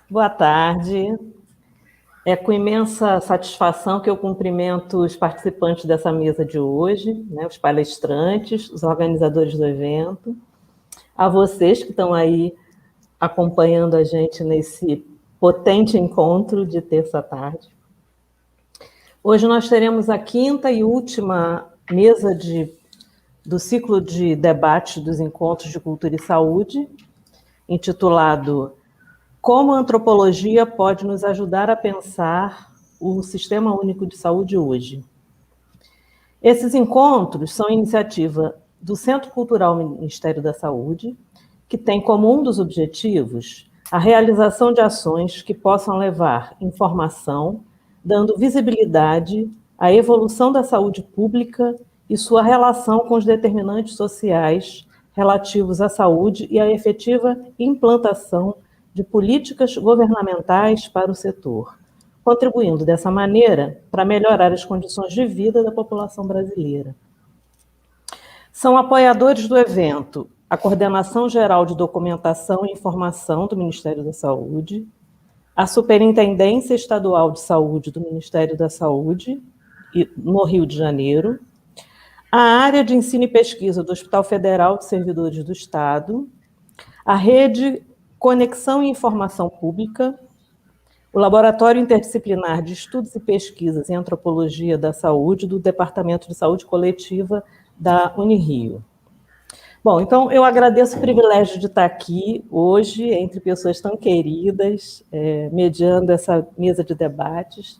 Boa tarde. É com imensa satisfação que eu cumprimento os participantes dessa mesa de hoje, né, os palestrantes, os organizadores do evento, a vocês que estão aí acompanhando a gente nesse potente encontro de terça-tarde. Hoje nós teremos a quinta e última mesa do ciclo de debate dos encontros de cultura e saúde, intitulado Como a antropologia pode nos ajudar a pensar o Sistema Único de Saúde hoje. Esses encontros são iniciativa do Centro Cultural Ministério da Saúde, que tem como um dos objetivos a realização de ações que possam levar informação, dando visibilidade à evolução da saúde pública e sua relação com os determinantes sociais relativos à saúde e à efetiva implantação de políticas governamentais para o setor, contribuindo dessa maneira para melhorar as condições de vida da população brasileira. São apoiadores do evento a Coordenação Geral de Documentação e Informação do Ministério da Saúde, a Superintendência Estadual de Saúde do Ministério da Saúde, no Rio de Janeiro, a área de ensino e pesquisa do Hospital Federal de Servidores do Estado, a Rede Conexão e Informação Pública, o Laboratório Interdisciplinar de Estudos e Pesquisas em Antropologia da Saúde do Departamento de Saúde Coletiva da Unirio. Bom, então eu agradeço o privilégio de estar aqui hoje, entre pessoas tão queridas, mediando essa mesa de debates.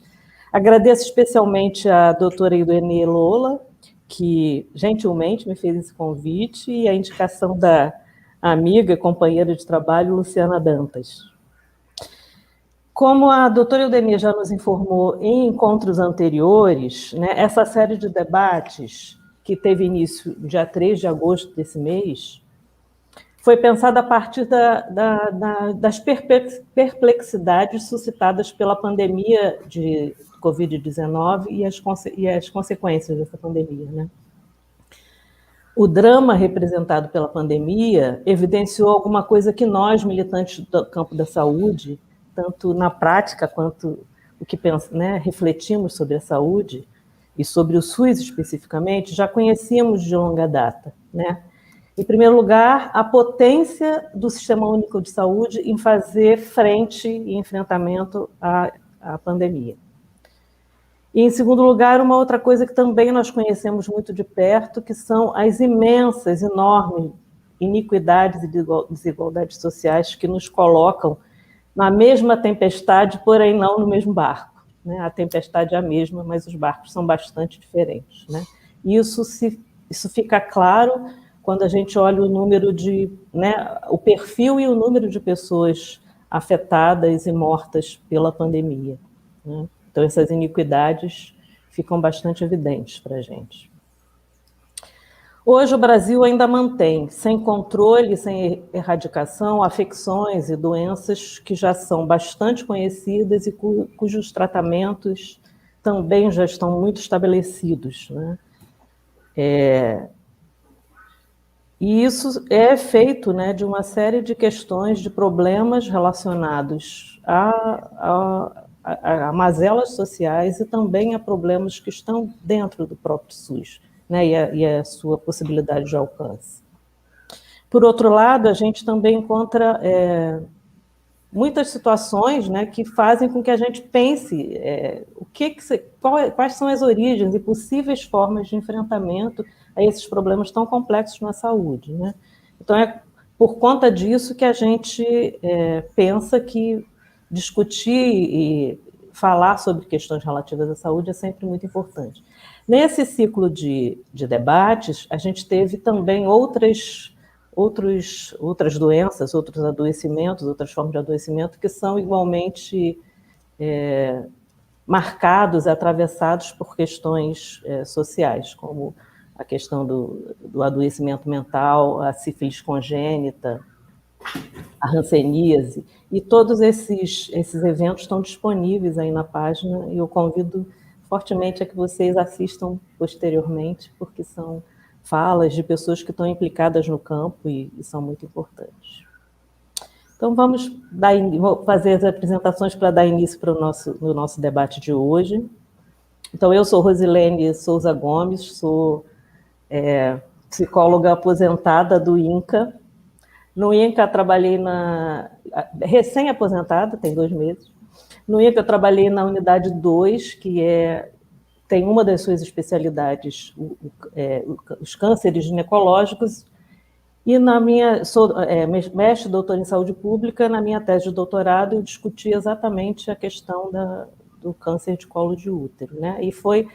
Agradeço especialmente a doutora Idoenê Lola, que gentilmente me fez esse convite, e a indicação da amiga e companheira de trabalho, Luciana Dantas. Como a doutora Idoenê já nos informou em encontros anteriores, né, essa série de debates, que teve início no dia 3 de agosto desse mês, foi pensada a partir das perplexidades suscitadas pela pandemia de Covid-19 e as consequências dessa pandemia, né? O drama representado pela pandemia evidenciou alguma coisa que nós, militantes do campo da saúde, tanto na prática quanto o que refletimos sobre a saúde, e sobre o SUS especificamente, já conhecíamos de longa data, né? Em primeiro lugar, a potência do Sistema Único de Saúde em fazer frente e enfrentamento à pandemia. E, em segundo lugar, uma outra coisa que também nós conhecemos muito de perto, que são as imensas, enormes iniquidades e desigualdades sociais que nos colocam na mesma tempestade, porém não no mesmo barco. A tempestade é a mesma, mas os barcos são bastante diferentes, né? E isso fica claro quando a gente olha o número o perfil e o número de pessoas afetadas e mortas pela pandemia, né? Então, essas iniquidades ficam bastante evidentes para a gente. Hoje, o Brasil ainda mantém, sem controle, sem erradicação, afecções e doenças que já são bastante conhecidas e cujos tratamentos também já estão muito estabelecidos, né? E isso é feito, né, de uma série de questões, de problemas relacionados a mazelas sociais e também a problemas que estão dentro do próprio SUS, né, e a sua possibilidade de alcance. Por outro lado, a gente também encontra muitas situações, né, que fazem com que a gente pense quais são as origens e possíveis formas de enfrentamento a esses problemas tão complexos na saúde, né? Então, é por conta disso que a gente pensa que discutir e falar sobre questões relativas à saúde é sempre muito importante. Nesse ciclo de debates, a gente teve também outras doenças, outros adoecimentos, outras formas de adoecimento que são igualmente marcados, atravessados por questões sociais, como a questão do adoecimento mental, a sífilis congênita, a hanseníase, e todos esses eventos estão disponíveis aí na página, e eu convido fortemente a que vocês assistam posteriormente, porque são falas de pessoas que estão implicadas no campo e são muito importantes. Então, vou fazer as apresentações para dar início para no nosso debate de hoje. Então, eu sou Rosilene Souza Gomes, sou psicóloga aposentada do INCA. No INCA, trabalhei recém-aposentada, tem 2 meses. No INCA, eu trabalhei na unidade 2, que tem uma das suas especialidades, os cânceres ginecológicos. E sou mestre e doutora em saúde pública, na minha tese de doutorado eu discuti exatamente a questão do câncer de colo de útero, né? E foi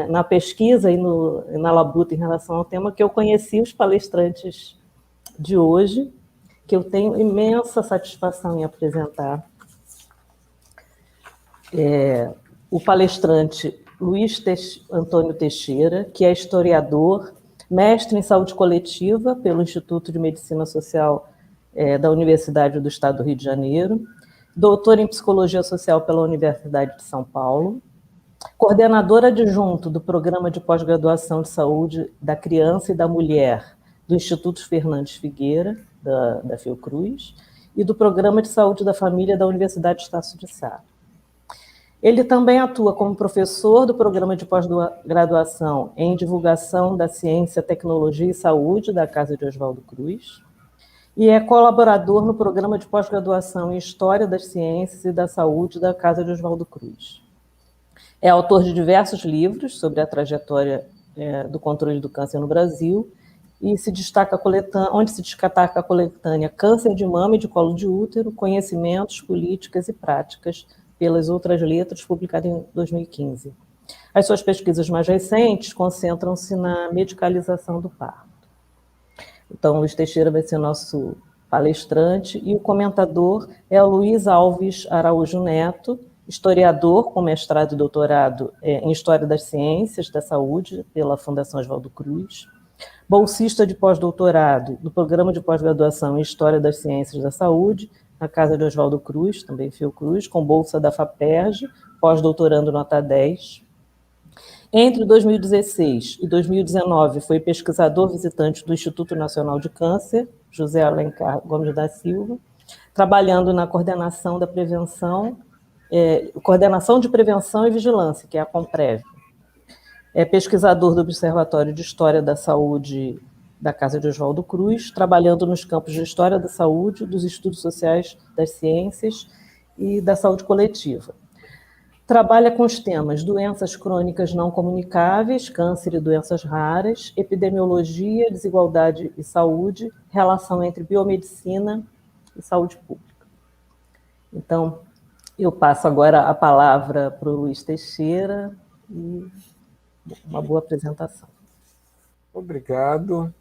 na pesquisa e na labuta em relação ao tema que eu conheci os palestrantes de hoje, que eu tenho imensa satisfação em apresentar. O palestrante Luiz Antônio Teixeira, que é historiador, mestre em saúde coletiva pelo Instituto de Medicina Social da Universidade do Estado do Rio de Janeiro, doutor em psicologia social pela Universidade de São Paulo, coordenador adjunto do Programa de Pós-Graduação de Saúde da Criança e da Mulher do Instituto Fernandes Figueira, da Fiocruz, e do Programa de Saúde da Família da Universidade Estácio de Sá. Ele também atua como professor do Programa de Pós-Graduação em Divulgação da Ciência, Tecnologia e Saúde da Casa de Oswaldo Cruz e é colaborador no Programa de Pós-Graduação em História das Ciências e da Saúde da Casa de Oswaldo Cruz. É autor de diversos livros sobre a trajetória do controle do câncer no Brasil e onde se destaca a coletânea Câncer de Mama e de Colo de Útero, Conhecimentos, Políticas e Práticas, pelas Outras Letras, publicada em 2015. As suas pesquisas mais recentes concentram-se na medicalização do parto. Então, Luiz Teixeira vai ser nosso palestrante, e o comentador é o Luiz Alves Araújo Neto, historiador com mestrado e doutorado em História das Ciências da Saúde pela Fundação Oswaldo Cruz, bolsista de pós-doutorado do Programa de Pós-Graduação em História das Ciências da Saúde, na Casa de Oswaldo Cruz, também Fiocruz, com bolsa da FAPERJ, pós-doutorando nota 10. Entre 2016 e 2019, foi pesquisador visitante do Instituto Nacional de Câncer, José Alencar Gomes da Silva, trabalhando na coordenação de prevenção e vigilância, que é a COMPREV. É pesquisador do Observatório de História da Saúde da Casa de Oswaldo Cruz, trabalhando nos campos de História da Saúde, dos Estudos Sociais das Ciências e da Saúde Coletiva. Trabalha com os temas doenças crônicas não comunicáveis, câncer e doenças raras, epidemiologia, desigualdade e saúde, relação entre biomedicina e saúde pública. Então, eu passo agora a palavra para o Luiz Teixeira e uma boa apresentação. Obrigado.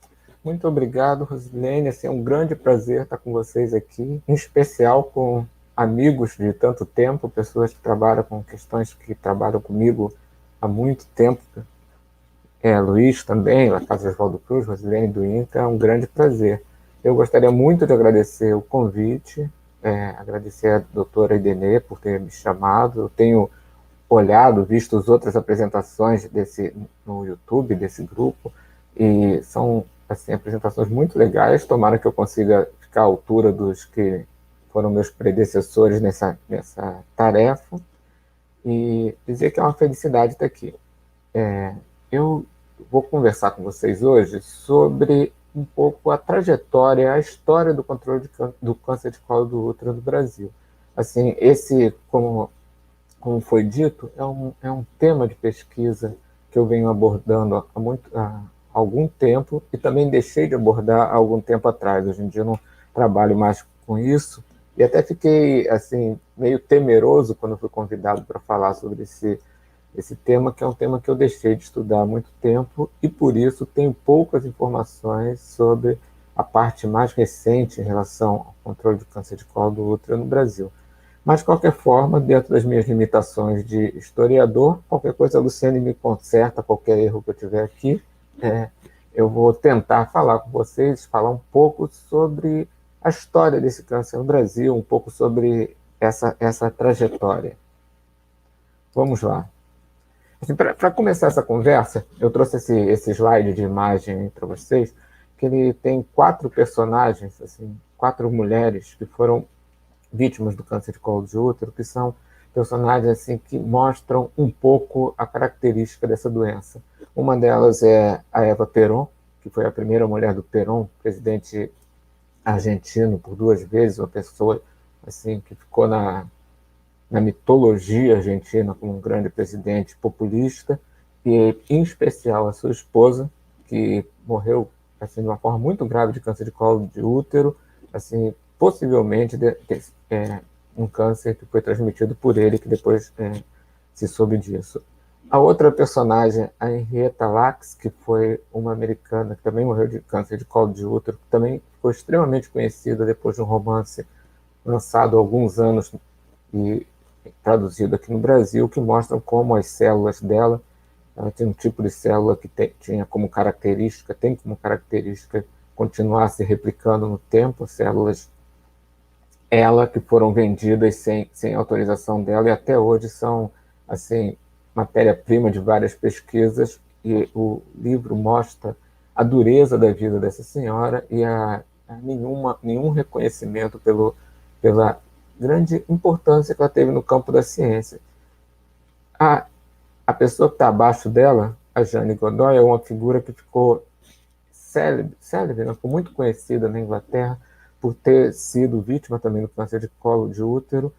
Muito obrigado, Rosilene. É um grande prazer estar com vocês aqui, em especial com amigos de tanto tempo, pessoas que trabalham com questões que trabalham comigo há muito tempo. Luiz também, da Casa de Oswaldo Cruz, Rosilene do INCA, é um grande prazer. Eu gostaria muito de agradecer o convite, agradecer a doutora Idenê por ter me chamado. Eu tenho visto as outras apresentações no YouTube desse grupo, e são apresentações muito legais. Tomara que eu consiga ficar à altura dos que foram meus predecessores nessa tarefa, e dizer que é uma felicidade estar aqui. Eu vou conversar com vocês hoje sobre um pouco a trajetória, a história do controle do câncer de colo do útero no Brasil. Como foi dito, é um tema de pesquisa que eu venho abordando há algum tempo, e também deixei de abordar há algum tempo atrás. Hoje em dia eu não trabalho mais com isso, e até fiquei meio temeroso quando fui convidado para falar sobre esse tema, que é um tema que eu deixei de estudar há muito tempo, e por isso tenho poucas informações sobre a parte mais recente em relação ao controle do câncer de colo do útero no Brasil. Mas, de qualquer forma, dentro das minhas limitações de historiador, qualquer coisa a Luciane me conserta, qualquer erro que eu tiver aqui, eu vou tentar falar com vocês, falar um pouco sobre a história desse câncer no Brasil, um pouco sobre essa trajetória. Vamos lá. Para começar essa conversa, eu trouxe esse slide de imagem para vocês, que ele tem 4 personagens, assim, 4 mulheres que foram vítimas do câncer de colo de útero, que são personagens assim que mostram um pouco a característica dessa doença. Uma delas é a Eva Perón, que foi a primeira mulher do Perón, presidente argentino por 2 vezes, uma pessoa assim que ficou na mitologia argentina como um grande presidente populista, e em especial a sua esposa, que morreu assim de uma forma muito grave de câncer de colo de útero, assim possivelmente um câncer que foi transmitido por ele, que depois se soube disso. A outra personagem, a Henrietta Lacks, que foi uma americana que também morreu de câncer de colo de útero, que também ficou extremamente conhecida depois de um romance lançado há alguns anos e traduzido aqui no Brasil, que mostram como as células dela, ela tem um tipo de célula que tinha como característica, tem como característica continuar se replicando no tempo, células que foram vendidas sem autorização dela e até hoje são assim matéria-prima de várias pesquisas, e o livro mostra a dureza da vida dessa senhora e nenhum reconhecimento pela grande importância que ela teve no campo da ciência. A pessoa que está abaixo dela, a Jane Godoy, é uma figura que ficou célebre, né? Ficou muito conhecida na Inglaterra por ter sido vítima também do câncer de colo de útero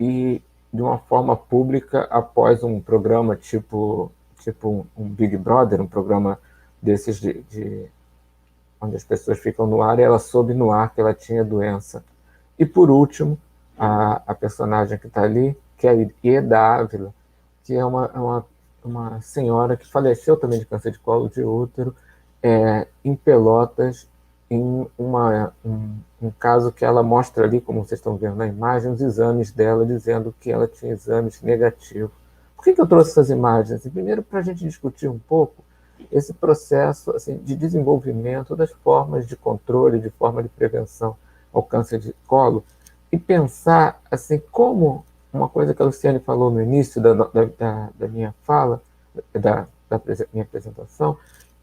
e de uma forma pública após um programa tipo um Big Brother, um programa desses onde as pessoas ficam no ar, e ela soube no ar que ela tinha doença. E por último, a personagem que está ali, que é a Ieda Ávila, que é uma senhora que faleceu também de câncer de colo de útero em Pelotas, em um caso que ela mostra ali, como vocês estão vendo na imagem, os exames dela, dizendo que ela tinha exames negativos. Por que eu trouxe essas imagens? Primeiro, para a gente discutir um pouco esse processo assim, de desenvolvimento das formas de controle, de forma de prevenção ao câncer de colo, e pensar assim, como uma coisa que a Luciane falou no início da minha fala, da minha apresentação,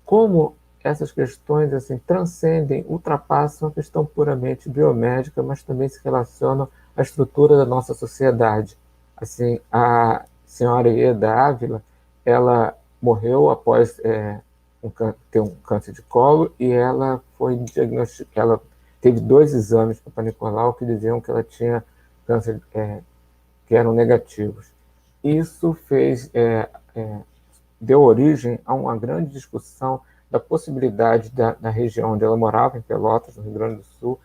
como essas questões assim, transcendem, ultrapassam a questão puramente biomédica, mas também se relacionam à estrutura da nossa sociedade. Assim, a senhora Ieda Ávila, ela morreu após ter um câncer de colo, e ela foi diagnosticada, ela teve 2 exames para Nicolau que diziam que ela tinha câncer, que eram negativos. Isso deu origem a uma grande discussão da possibilidade da região onde ela morava, em Pelotas, no Rio Grande do Sul,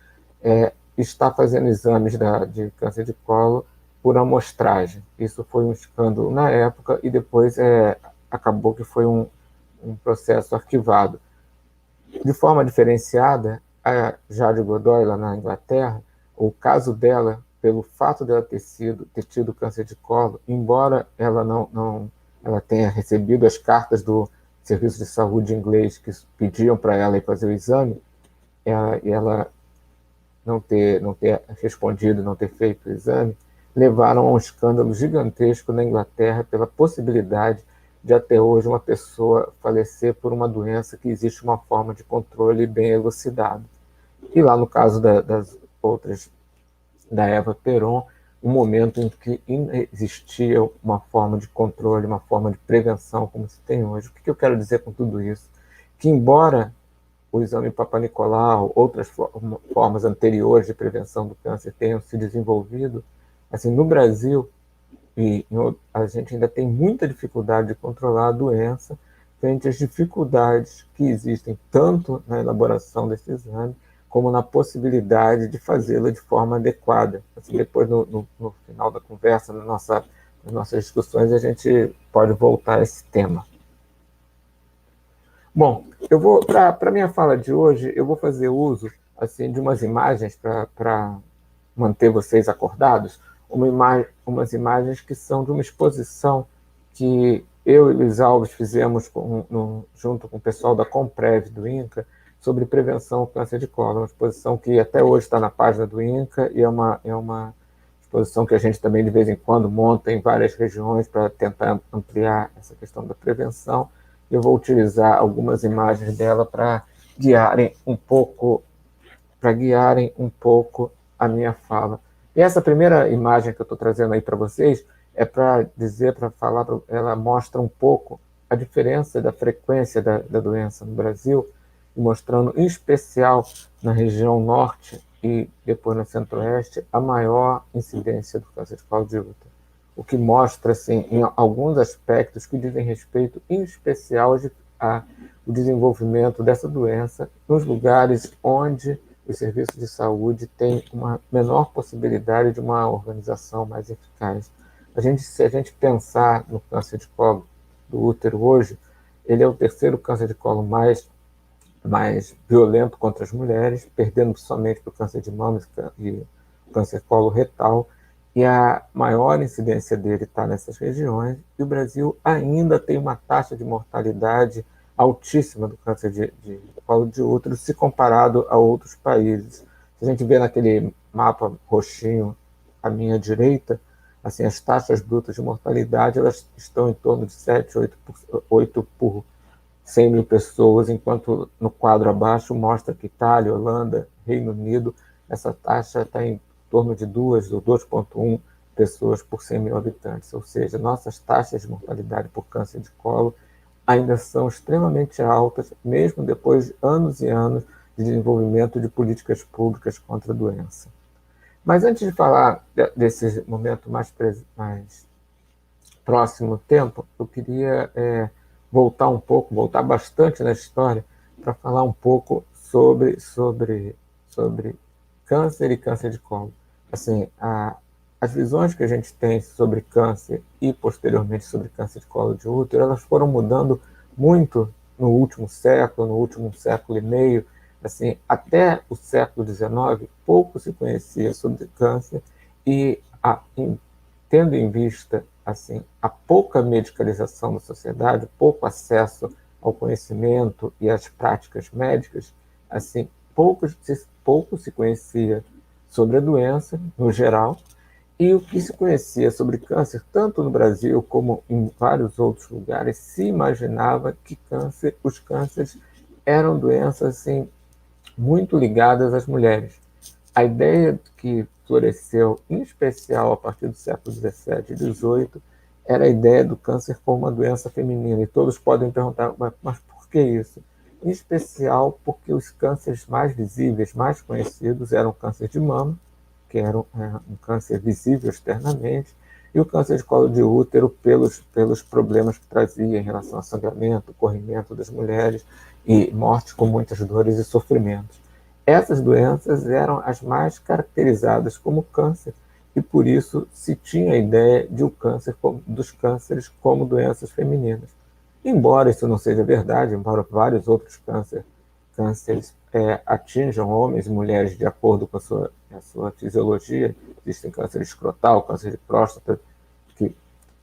estar fazendo exames de câncer de colo por amostragem. Isso foi um escândalo na época e depois acabou que foi um processo arquivado. De forma diferenciada, a Jade Godoy, lá na Inglaterra, o caso dela, pelo fato dela ter tido câncer de colo, embora ela ela tenha recebido as cartas do Serviço de Saúde inglês que pediam para ela ir fazer o exame, e ela não ter respondido, não ter feito o exame, levaram a um escândalo gigantesco na Inglaterra pela possibilidade de até hoje uma pessoa falecer por uma doença que existe uma forma de controle bem elucidada. E lá no caso das outras, da Eva Perón, um momento em que existia uma forma de controle, uma forma de prevenção como se tem hoje. O que eu quero dizer com tudo isso? Que embora o exame Papanicolau, outras formas anteriores de prevenção do câncer tenham se desenvolvido, assim, no Brasil, a gente ainda tem muita dificuldade de controlar a doença frente às dificuldades que existem tanto na elaboração desse exame, como na possibilidade de fazê-la de forma adequada. Assim, depois, no final da conversa, nas nossas discussões, a gente pode voltar a esse tema. Bom, para a minha fala de hoje, eu vou fazer uso assim, de umas imagens para manter vocês acordados, umas imagens que são de uma exposição que eu e Luiz Alves fizemos junto com o pessoal da Comprev do INCA, sobre prevenção ao câncer de colo. Uma exposição que até hoje está na página do INCA e é uma exposição que a gente também de vez em quando monta em várias regiões para tentar ampliar essa questão da prevenção. Eu vou utilizar algumas imagens dela para guiarem um pouco, para guiarem um pouco a minha fala. E essa primeira imagem que eu estou trazendo aí para vocês é para dizer, para falar, ela mostra um pouco a diferença da frequência da doença no Brasil, mostrando em especial na região norte e depois no centro-oeste a maior incidência do câncer de colo de útero, o que mostra, assim, em alguns aspectos que dizem respeito em especial ao desenvolvimento dessa doença nos lugares onde os serviços de saúde têm uma menor possibilidade de uma organização mais eficaz. Se a gente pensar no câncer de colo do útero hoje, ele é o terceiro câncer de colo mais violento contra as mulheres, perdendo somente para o câncer de mama e o câncer coloretal, e a maior incidência dele está nessas regiões, e o Brasil ainda tem uma taxa de mortalidade altíssima do câncer de colo de útero, se comparado a outros países. Se a gente vê naquele mapa roxinho à minha direita, assim, as taxas brutas de mortalidade elas estão em torno de 7, 8 por 100 mil pessoas, enquanto no quadro abaixo mostra que Itália, Holanda, Reino Unido, essa taxa está em torno de 2 ou 2,1 pessoas por 100 mil habitantes. Ou seja, nossas taxas de mortalidade por câncer de colo ainda são extremamente altas, mesmo depois de anos e anos de desenvolvimento de políticas públicas contra a doença. Mas antes de falar desse momento mais próximo tempo, eu queria voltar bastante na história para falar um pouco sobre câncer e câncer de colo. Assim, as visões que a gente tem sobre câncer e posteriormente sobre câncer de colo de útero, elas foram mudando muito no último século e meio. Assim, até o século XIX, pouco se conhecia sobre câncer e, tendo em vista assim, a pouca medicalização da sociedade, pouco acesso ao conhecimento e às práticas médicas, assim, pouco se conhecia sobre a doença, no geral, e o que se conhecia sobre câncer, tanto no Brasil como em vários outros lugares, se imaginava que os cânceres eram doenças assim, muito ligadas às mulheres. A ideia que floresceu, em especial a partir do século XVII e XVIII, era a ideia do câncer como uma doença feminina. E todos podem perguntar, mas por que isso? Em especial porque os cânceres mais visíveis, mais conhecidos, eram o câncer de mama, que era um câncer visível externamente, e o câncer de colo de útero pelos problemas que trazia em relação ao sangramento, corrimento das mulheres e morte com muitas dores e sofrimentos. Essas doenças eram as mais caracterizadas como câncer e por isso se tinha a ideia dos cânceres como doenças femininas. Embora isso não seja verdade, embora vários outros cânceres atinjam homens e mulheres de acordo com a sua fisiologia, existem câncer escrotal, câncer de próstata, que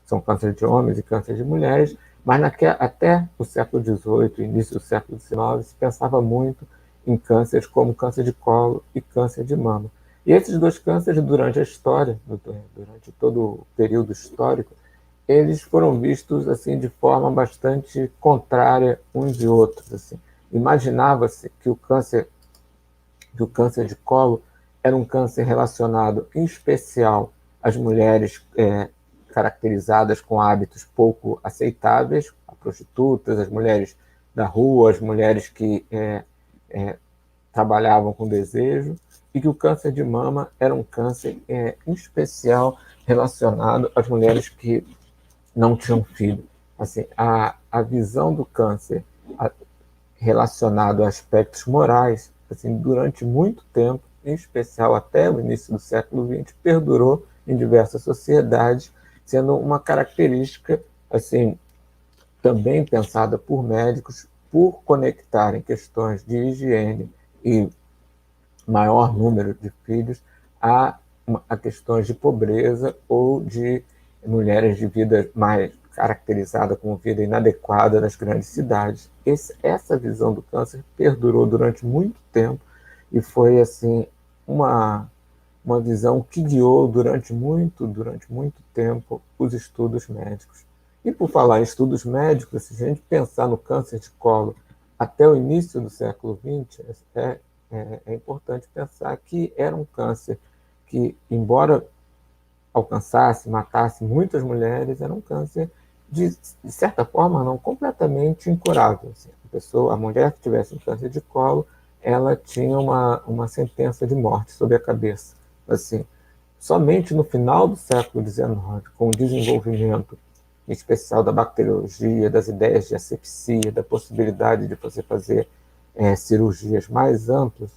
são câncer de homens e câncer de mulheres, mas até o século XVIII, início do século XIX, se pensava muito em cânceres como câncer de colo e câncer de mama. E esses dois cânceres, durante a história, durante todo o período histórico, eles foram vistos assim de forma bastante contrária uns de outros. Assim. Imaginava-se que o câncer de colo era um câncer relacionado, em especial, às mulheres caracterizadas com hábitos pouco aceitáveis, as prostitutas, as mulheres da rua, as mulheres que trabalhavam com desejo, e que o câncer de mama era um câncer, em especial, relacionado às mulheres que não tinham filho. Assim, a visão do câncer relacionado a aspectos morais, assim, durante muito tempo, em especial até o início do século XX, perdurou em diversas sociedades, sendo uma característica assim, também pensada por médicos por conectarem questões de higiene e maior número de filhos a questões de pobreza ou de mulheres de vida mais caracterizada como vida inadequada nas grandes cidades. Essa visão do câncer perdurou durante muito tempo e foi assim uma visão que guiou durante muito tempo os estudos médicos. E por falar em estudos médicos, se a gente pensar no câncer de colo até o início do século XX, é importante pensar que era um câncer que, embora alcançasse, matasse muitas mulheres, era um câncer, de certa forma, não completamente incurável. Assim. A mulher que tivesse um câncer de colo, ela tinha uma sentença de morte sobre a cabeça. Assim, somente no final do século XIX, com o desenvolvimento, em especial da bacteriologia, das ideias de asepsia, da possibilidade de você fazer cirurgias mais amplas,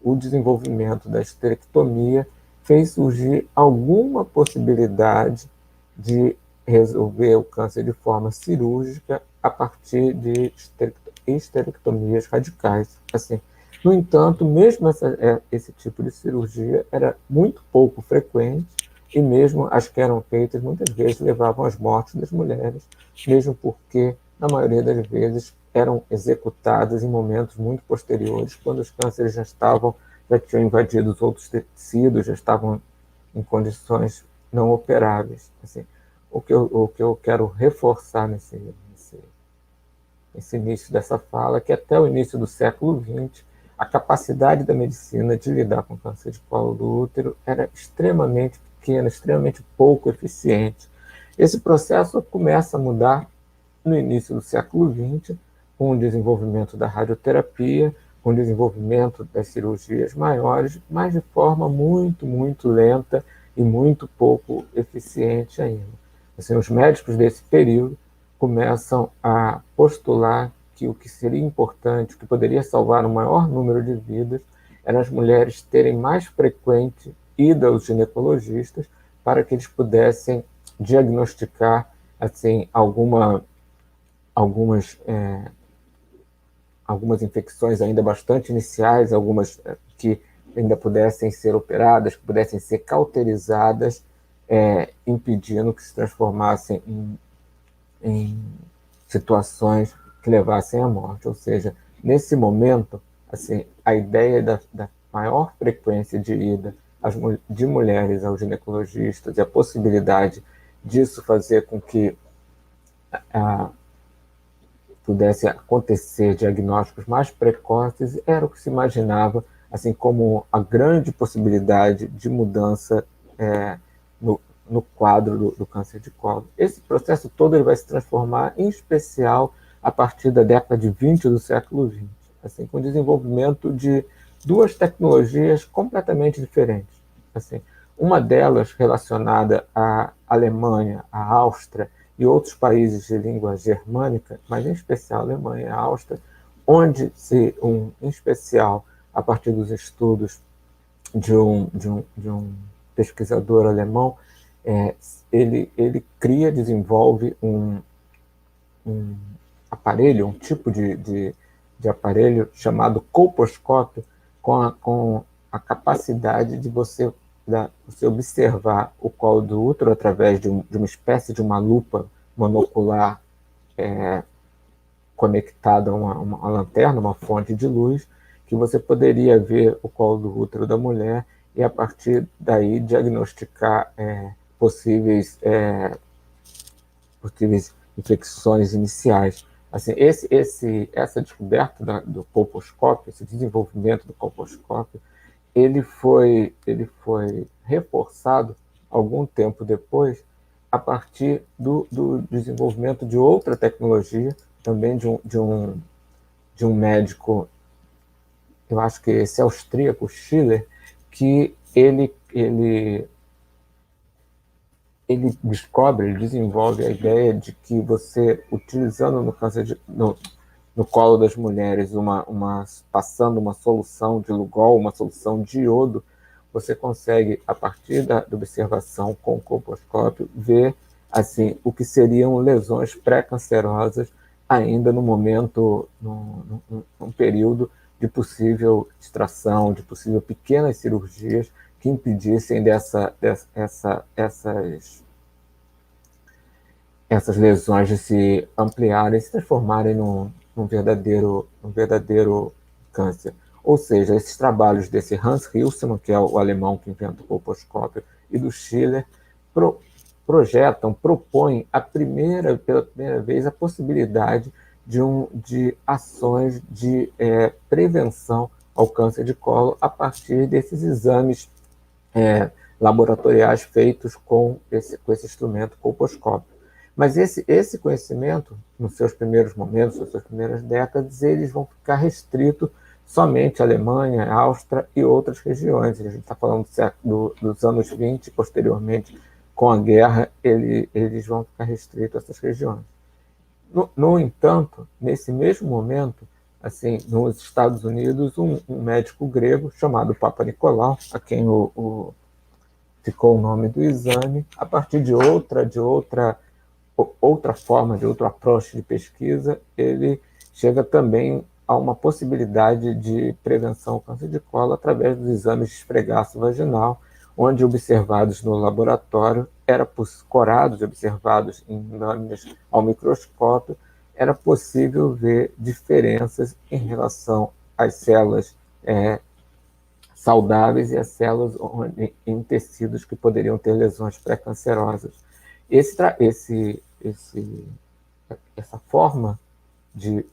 o desenvolvimento da esterectomia fez surgir alguma possibilidade de resolver o câncer de forma cirúrgica a partir de esterectomias radicais. Assim, no entanto, mesmo esse tipo de cirurgia era muito pouco frequente e mesmo as que eram feitas muitas vezes levavam às mortes das mulheres, mesmo porque, na maioria das vezes, eram executadas em momentos muito posteriores, quando os cânceres já tinham invadido os outros tecidos, já estavam em condições não operáveis. Assim, o que eu quero reforçar nesse início dessa fala é que até o início do século XX, a capacidade da medicina de lidar com câncer de colo do útero era extremamente pequena, extremamente pouco eficiente. Esse processo começa a mudar no início do século XX, com o desenvolvimento da radioterapia, com o desenvolvimento das cirurgias maiores, mas de forma muito, muito lenta e muito pouco eficiente ainda. Assim, os médicos desse período começam a postular que o que seria importante, o que poderia salvar um maior número de vidas, eram as mulheres terem mais frequente ida aos ginecologistas para que eles pudessem diagnosticar assim, algumas infecções ainda bastante iniciais, algumas que ainda pudessem ser operadas, que pudessem ser cauterizadas, impedindo que se transformassem em situações que levassem à morte. Ou seja, nesse momento, assim, a ideia da maior frequência de ida de mulheres aos ginecologistas e a possibilidade disso fazer com que pudesse acontecer diagnósticos mais precoces era o que se imaginava assim como a grande possibilidade de mudança no quadro do câncer de colo. Esse processo todo ele vai se transformar, em especial, a partir da década de 20 do século XX, assim, com o desenvolvimento de duas tecnologias completamente diferentes. Assim, uma delas relacionada à Alemanha, à Áustria e outros países de língua germânica, mas em especial a Alemanha e a Áustria, onde, em especial, a partir dos estudos de um pesquisador alemão, ele desenvolve um aparelho, um tipo de aparelho chamado colposcópio, com a capacidade de você observar o colo do útero através de uma espécie de uma lupa monocular conectada a uma lanterna, uma fonte de luz, que você poderia ver o colo do útero da mulher e, a partir daí, diagnosticar possíveis infecções iniciais. Assim, essa descoberta do colposcópio, esse desenvolvimento do colposcópio, ele foi reforçado algum tempo depois a partir do desenvolvimento de outra tecnologia, também de um médico, eu acho que esse austríaco, Schiller, que ele desenvolve a ideia de que você, utilizando no colo das mulheres, passando uma solução de Lugol, uma solução de iodo, você consegue, a partir da observação com o colposcópio, ver assim, o que seriam lesões pré-cancerosas ainda no momento, num período de possível extração, de possível pequenas cirurgias que impedissem essas lesões de se ampliarem e se transformarem num verdadeiro câncer. Ou seja, esses trabalhos desse Hans Hillsman, que é o alemão que inventa o colposcópio, e do Schiller, propõem pela primeira vez a possibilidade de ações de prevenção ao câncer de colo a partir desses exames laboratoriais feitos com esse instrumento colposcópio. Mas esse conhecimento, nos seus primeiros momentos, nas suas primeiras décadas, eles vão ficar restritos somente à Alemanha, Áustria e outras regiões. A gente está falando dos anos 20, posteriormente, com a guerra, eles vão ficar restritos a essas regiões. No entanto, nesse mesmo momento, assim, nos Estados Unidos, um médico grego chamado Papa Nicolau, a quem ficou o nome do exame, a partir de outra forma, de outro approach de pesquisa, ele chega também a uma possibilidade de prevenção ao câncer de colo através dos exames de esfregaço vaginal, onde observados no laboratório, corados observados em lâminas ao microscópio, era possível ver diferenças em relação às células saudáveis e as células em tecidos que poderiam ter lesões pré-cancerosas. Essa forma de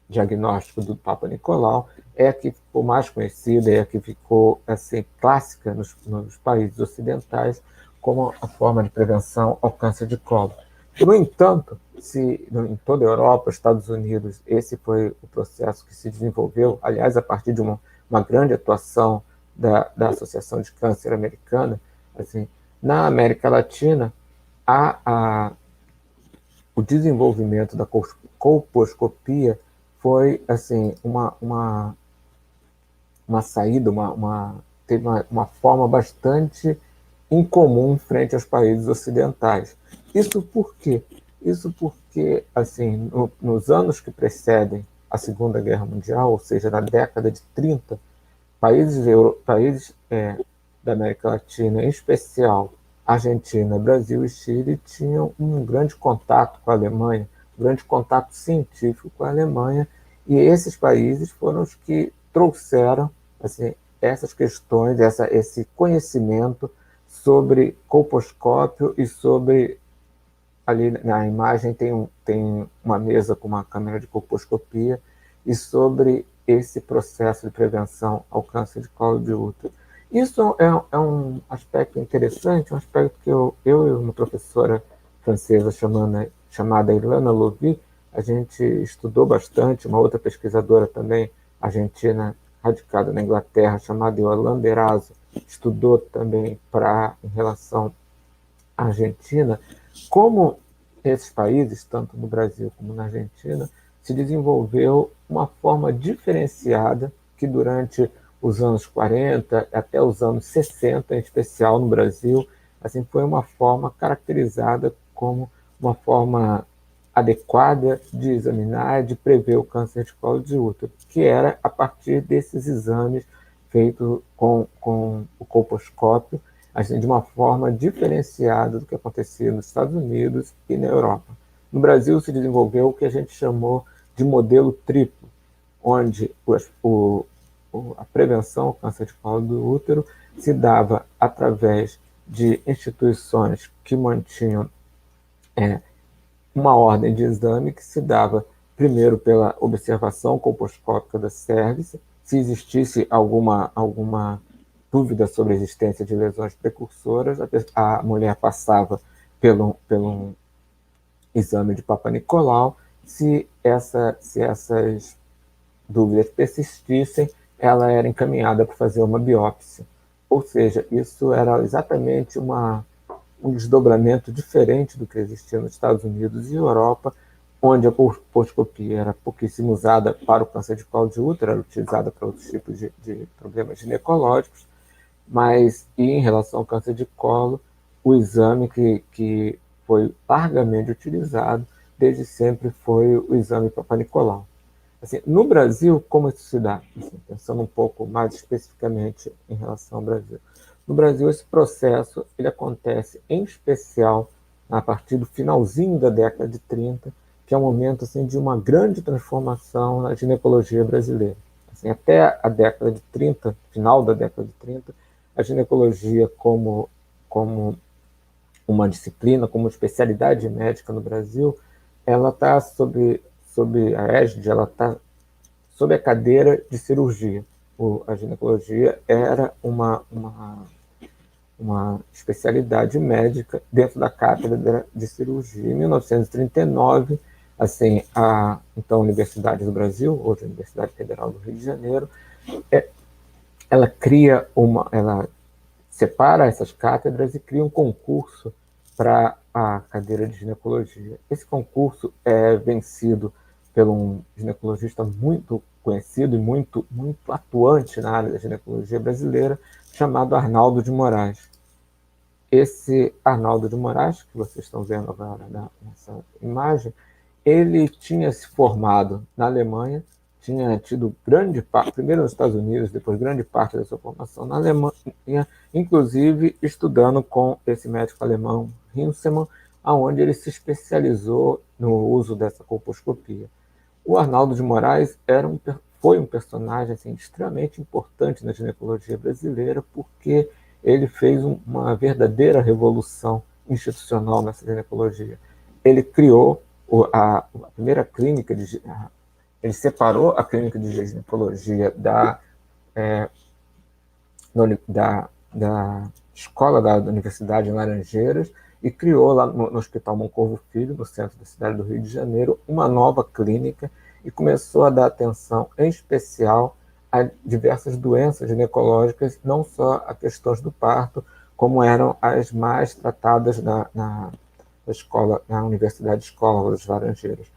diagnóstico do Papa Nicolau é a que ficou mais conhecida, é a que ficou assim, clássica nos países ocidentais como a forma de prevenção ao câncer de colo. No entanto, em toda a Europa, Estados Unidos, esse foi o processo que se desenvolveu, aliás, a partir de uma grande atuação da Associação de Câncer Americana. Assim, na América Latina, o desenvolvimento da colposcopia foi assim, uma saída, teve uma forma bastante incomum frente aos países ocidentais. Isso por quê? Isso porque, assim, nos anos que precedem a Segunda Guerra Mundial, ou seja, na década de 30, países da América Latina, em especial Argentina, Brasil e Chile, tinham um grande contato com a Alemanha, um grande contato científico com a Alemanha, e esses países foram os que trouxeram assim, essas questões, esse conhecimento sobre colposcópio e sobre, ali na imagem tem uma mesa com uma câmera de colposcopia, e sobre esse processo de prevenção ao câncer de colo de útero. Isso é um aspecto interessante, um aspecto que eu e uma professora francesa chamada Ilana Louvi, a gente estudou bastante, uma outra pesquisadora também, argentina, radicada na Inglaterra, chamada Yolanda Erazo, estudou também em relação à Argentina, como esses países, tanto no Brasil como na Argentina, se desenvolveu uma forma diferenciada que durante os anos 40 até os anos 60, em especial no Brasil, assim, foi uma forma caracterizada como uma forma adequada de examinar, de prever o câncer de colo de útero, que era a partir desses exames feitos com o colposcópio, assim, de uma forma diferenciada do que acontecia nos Estados Unidos e na Europa. No Brasil se desenvolveu o que a gente chamou de modelo triplo, onde a prevenção ao câncer de colo do útero se dava através de instituições que mantinham uma ordem de exame que se dava primeiro pela observação colposcópica da cervix. Se existisse alguma dúvida sobre a existência de lesões precursoras, a mulher passava pelo exame de Papa Nicolau. Se essas dúvidas persistissem, ela era encaminhada para fazer uma biópsia. Ou seja, isso era exatamente um desdobramento diferente do que existia nos Estados Unidos e Europa, onde a colposcopia era pouquíssimo usada para o câncer de colo de útero, era utilizada para outros tipos de problemas ginecológicos, mas em relação ao câncer de colo, o exame que foi largamente utilizado desde sempre foi o exame Papa Nicolau. Assim, no Brasil, como isso se dá? Assim, pensando um pouco mais especificamente em relação ao Brasil. No Brasil, esse processo ele acontece, em especial, a partir do finalzinho da década de 30, que é um momento assim, de uma grande transformação na ginecologia brasileira. Assim, até a década de 30, final da década de 30, a ginecologia como uma disciplina, como especialidade médica no Brasil, ela está sob sob a égide, ela está sob a cadeira de cirurgia. A ginecologia era uma especialidade médica dentro da cátedra de cirurgia. Em 1939, assim, a então Universidade do Brasil, hoje a Universidade Federal do Rio de Janeiro, ela ela separa essas cátedras e cria um concurso para a cadeira de ginecologia. Esse concurso é vencido por um ginecologista muito conhecido e muito atuante na área da ginecologia brasileira, chamado Arnaldo de Moraes. Esse Arnaldo de Moraes, que vocês estão vendo agora nessa imagem, ele tinha se formado na Alemanha, tinha tido grande parte, primeiro nos Estados Unidos, depois grande parte da sua formação na Alemanha, inclusive estudando com esse médico alemão, Heinzelmann, onde ele se especializou no uso dessa colposcopia. O Arnaldo de Moraes foi um personagem assim, extremamente importante na ginecologia brasileira, porque ele fez uma verdadeira revolução institucional nessa ginecologia. Ele criou a primeira clínica ele separou a clínica de ginecologia da escola da Universidade em Laranjeiras e criou lá no Hospital Moncorvo Filho, no centro da cidade do Rio de Janeiro, uma nova clínica e começou a dar atenção em especial a diversas doenças ginecológicas, não só a questões do parto, como eram as mais tratadas na Universidade Escola das Laranjeiras.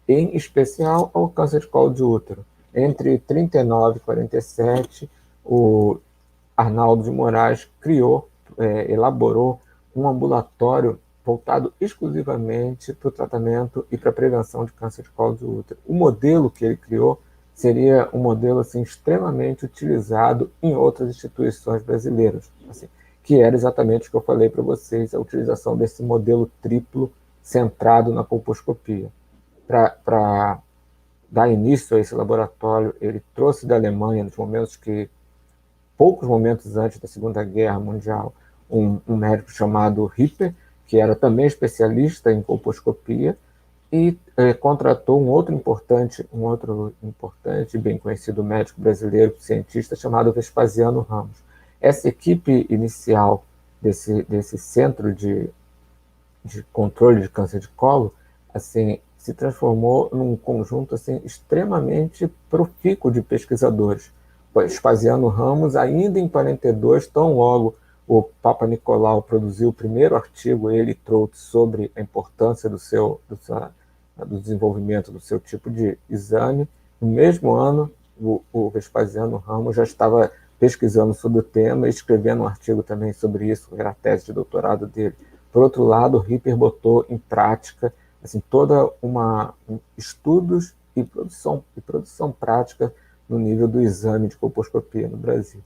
Em especial ao câncer de colo de útero. Entre 39 e 47, o Arnaldo de Moraes elaborou um ambulatório voltado exclusivamente para o tratamento e para a prevenção de câncer de colo de útero. O modelo que ele criou seria um modelo assim, extremamente utilizado em outras instituições brasileiras, assim, que era exatamente o que eu falei para vocês, a utilização desse modelo triplo centrado na colposcopia. Para dar início a esse laboratório, ele trouxe da Alemanha, poucos momentos antes da Segunda Guerra Mundial, um médico chamado Ripper, que era também especialista em colposcopia, e contratou um outro importante e bem conhecido médico brasileiro, cientista, chamado Vespasiano Ramos. Essa equipe inicial desse centro de controle de câncer de colo, assim, se transformou num conjunto assim, extremamente profícuo de pesquisadores. O Vespasiano Ramos, ainda em 42, tão logo o Papa Nicolau produziu o primeiro artigo, ele trouxe sobre a importância do desenvolvimento do seu tipo de exame. No mesmo ano, o Vespasiano Ramos já estava pesquisando sobre o tema e escrevendo um artigo também sobre isso, era a tese de doutorado dele. Por outro lado, o Ripper botou em prática assim, estudos e produção prática no nível do exame de colposcopia no Brasil.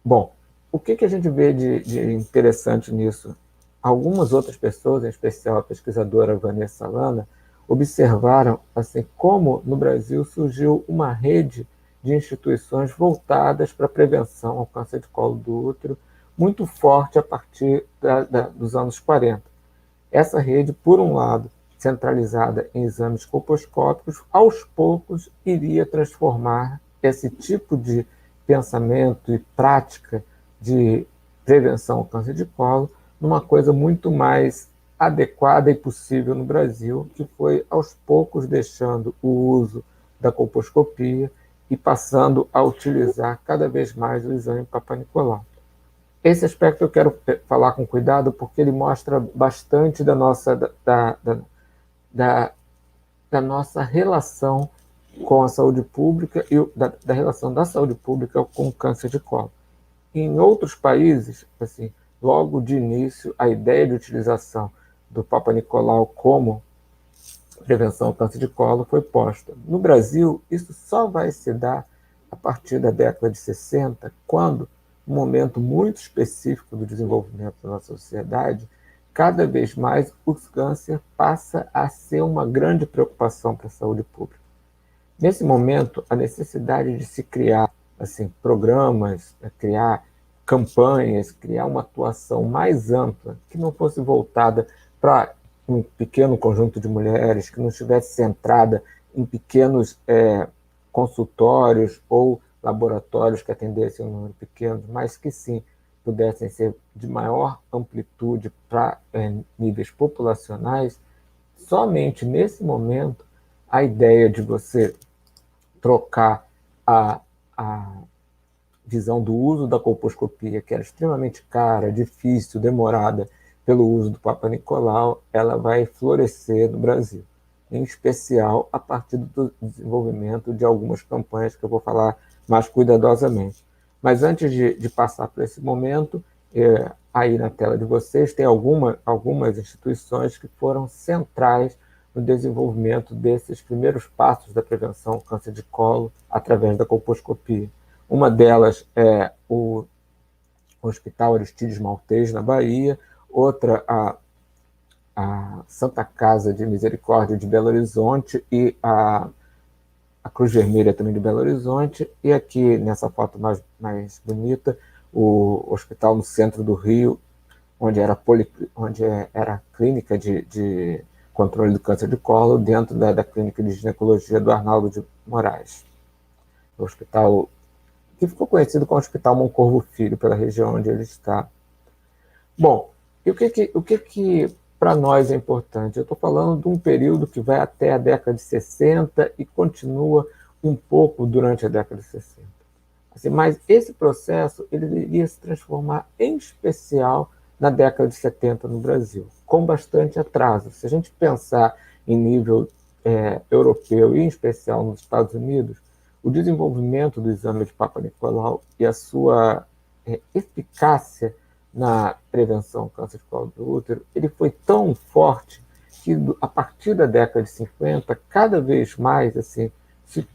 Bom, o que a gente vê de interessante nisso? Algumas outras pessoas, em especial a pesquisadora Vanessa Lana, observaram assim, como no Brasil surgiu uma rede de instituições voltadas para a prevenção ao câncer de colo do útero, muito forte a partir dos anos 40. Essa rede, por um lado, centralizada em exames colposcópicos, aos poucos iria transformar esse tipo de pensamento e prática de prevenção ao câncer de colo numa coisa muito mais adequada e possível no Brasil, que foi aos poucos deixando o uso da colposcopia e passando a utilizar cada vez mais o exame Papa Nicolau. Esse aspecto eu quero falar com cuidado porque ele mostra bastante da nossa relação com a saúde pública e da relação da saúde pública com o câncer de colo. Em outros países, assim, logo de início, a ideia de utilização do Papa Nicolau como prevenção ao câncer de colo foi posta. No Brasil, isso só vai se dar a partir da década de 60, quando, num momento muito específico do desenvolvimento da nossa sociedade, cada vez mais o câncer passa a ser uma grande preocupação para a saúde pública. Nesse momento, a necessidade de se criar assim, programas, criar campanhas, criar uma atuação mais ampla, que não fosse voltada para um pequeno conjunto de mulheres, que não estivesse centrada em pequenos consultórios ou laboratórios que atendessem um número pequeno, mas que sim pudessem ser de maior amplitude para níveis populacionais, somente nesse momento a ideia de você trocar a visão do uso da colposcopia, que era extremamente cara, difícil, demorada, pelo uso do Papa Nicolau, ela vai florescer no Brasil, em especial a partir do desenvolvimento de algumas campanhas que eu vou falar mais cuidadosamente. Mas antes de passar por esse momento, aí na tela de vocês tem algumas instituições que foram centrais no desenvolvimento desses primeiros passos da prevenção do câncer de colo através da colposcopia. Uma delas é o Hospital Aristides Maltês, na Bahia, outra a Santa Casa de Misericórdia de Belo Horizonte e a Cruz Vermelha também de Belo Horizonte, e aqui nessa foto mais bonita, o hospital no centro do Rio, onde era a clínica de controle do câncer de colo, dentro da clínica de ginecologia do Arnaldo de Moraes. O hospital que ficou conhecido como Hospital Moncorvo Filho, pela região onde ele está. Bom, e o que para nós é importante? Eu estou falando de um período que vai até a década de 60 e continua um pouco durante a década de 60. Assim, mas esse processo ele iria se transformar, em especial, na década de 70 no Brasil, com bastante atraso. Se a gente pensar em nível europeu e, em especial, nos Estados Unidos, o desenvolvimento do exame de Papa Nicolau e a sua eficácia na prevenção do câncer de colo do útero, ele foi tão forte que, a partir da década de 50, cada vez mais assim, se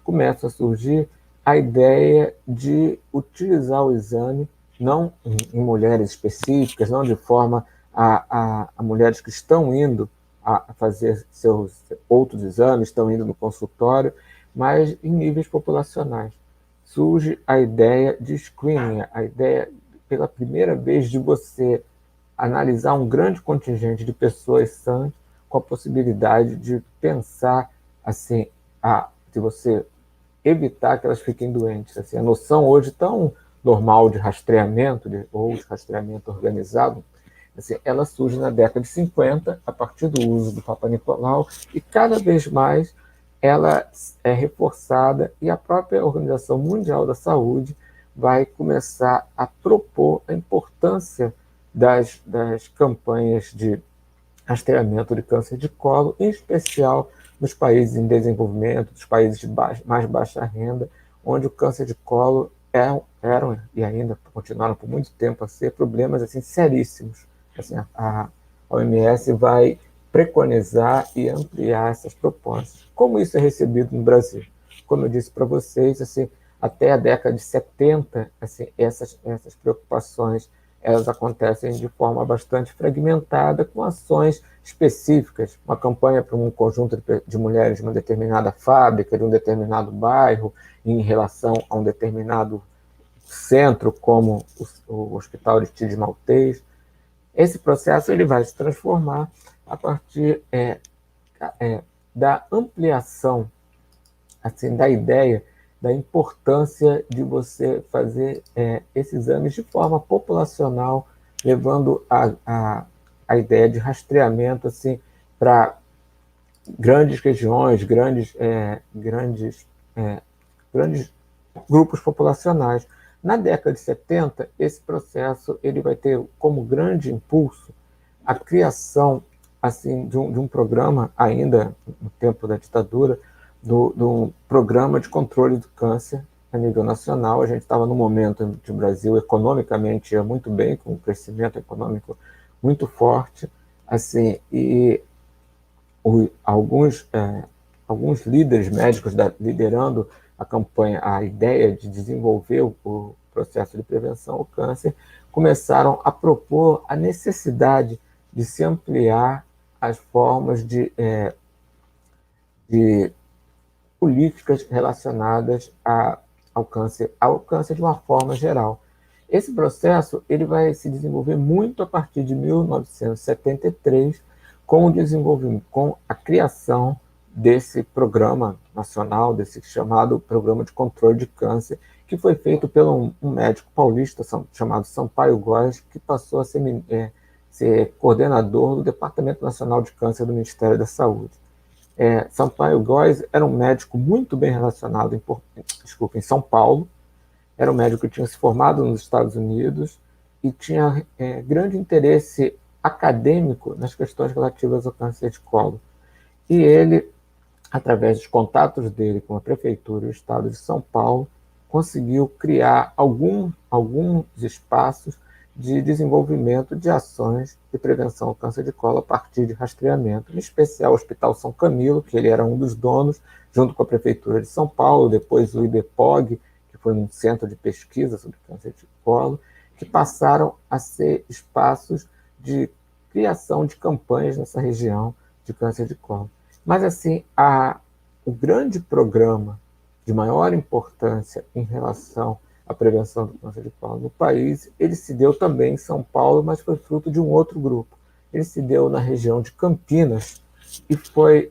começa a surgir a ideia de utilizar o exame, não em mulheres específicas, não de forma a mulheres que estão indo a fazer seus outros exames, estão indo no consultório, mas em níveis populacionais. Surge a ideia de screening, a ideia, pela primeira vez, de você analisar um grande contingente de pessoas sãs com a possibilidade de pensar assim, de você evitar que elas fiquem doentes. Assim, a noção hoje tão normal de rastreamento, ou de rastreamento organizado, assim, ela surge na década de 50, a partir do uso do Papa Nicolau, e cada vez mais ela é reforçada, e a própria Organização Mundial da Saúde vai começar a propor a importância das campanhas de rastreamento de câncer de colo, em especial nos países em desenvolvimento, dos países de mais baixa renda, onde o câncer de colo eram e ainda continuaram por muito tempo a ser problemas assim, seríssimos. Assim, a OMS vai preconizar e ampliar essas propostas. Como isso é recebido no Brasil? Como eu disse para vocês, assim, até a década de 70, assim, essas preocupações elas acontecem de forma bastante fragmentada, com ações específicas, uma campanha para um conjunto de mulheres de uma determinada fábrica, de um determinado bairro, em relação a um determinado centro, como o Hospital Aristides Maltês. Esse processo ele vai se transformar a partir da ampliação, assim, da ideia da importância de você fazer esses exames de forma populacional, levando a ideia de rastreamento assim, para grandes regiões, grandes grupos populacionais. Na década de 70, esse processo ele vai ter como grande impulso a criação assim, de um programa, ainda no tempo da ditadura, do programa de controle do câncer a nível nacional. A gente estava num momento de Brasil economicamente ia muito bem, com um crescimento econômico muito forte, assim, e alguns líderes médicos liderando a campanha, a ideia de desenvolver o processo de prevenção ao câncer, começaram a propor a necessidade de se ampliar as formas de políticas relacionadas ao câncer de uma forma geral. Esse processo ele vai se desenvolver muito a partir de 1973, com a criação desse programa nacional, desse chamado Programa de Controle de Câncer, que foi feito por um médico paulista chamado Sampaio Góes, que passou a ser coordenador do Departamento Nacional de Câncer do Ministério da Saúde. Sampaio Góes era um médico muito bem relacionado em São Paulo, era um médico que tinha se formado nos Estados Unidos e tinha grande interesse acadêmico nas questões relativas ao câncer de colo. E ele, através dos contatos dele com a Prefeitura e o Estado de São Paulo, conseguiu criar alguns espaços de desenvolvimento de ações de prevenção ao câncer de colo a partir de rastreamento, em especial o Hospital São Camilo, que ele era um dos donos, junto com a Prefeitura de São Paulo, depois o IBPOG, que foi um centro de pesquisa sobre câncer de colo, que passaram a ser espaços de criação de campanhas nessa região de câncer de colo. Mas, assim, o grande programa de maior importância em relação à prevenção do câncer de colo no país, ele se deu também em São Paulo, mas foi fruto de um outro grupo. Ele se deu na região de Campinas e foi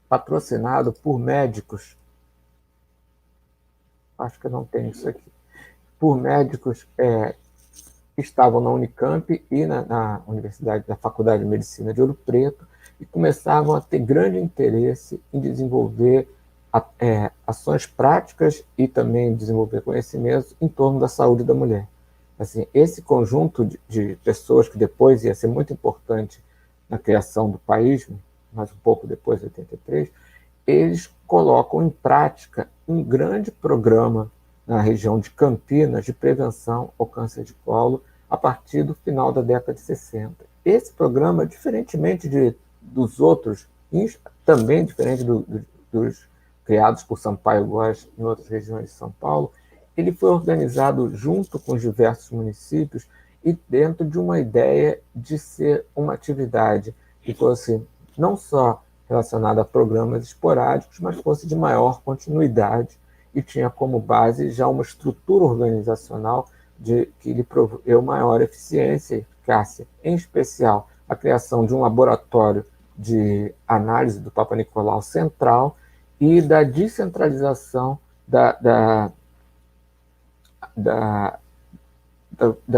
patrocinado por médicos, acho que eu não tenho isso aqui, por médicos que estavam na Unicamp e na Faculdade de Medicina de Ouro Preto, e começavam a ter grande interesse em desenvolver ações práticas e também desenvolver conhecimentos em torno da saúde da mulher. Assim, esse conjunto de pessoas, que depois ia ser muito importante na criação do país, mas um pouco depois de 83, eles colocam em prática um grande programa na região de Campinas de prevenção ao câncer de colo a partir do final da década de 60. Esse programa, diferentemente dos outros, também diferente dos criados por Sampaio Góes em outras regiões de São Paulo, ele foi organizado junto com os diversos municípios e dentro de uma ideia de ser uma atividade que fosse não só relacionada a programas esporádicos, mas fosse de maior continuidade e tinha como base já uma estrutura organizacional que lhe proveu maior eficiência e eficácia, em especial a criação de um laboratório de análise do Papa Nicolau Central e da descentralização da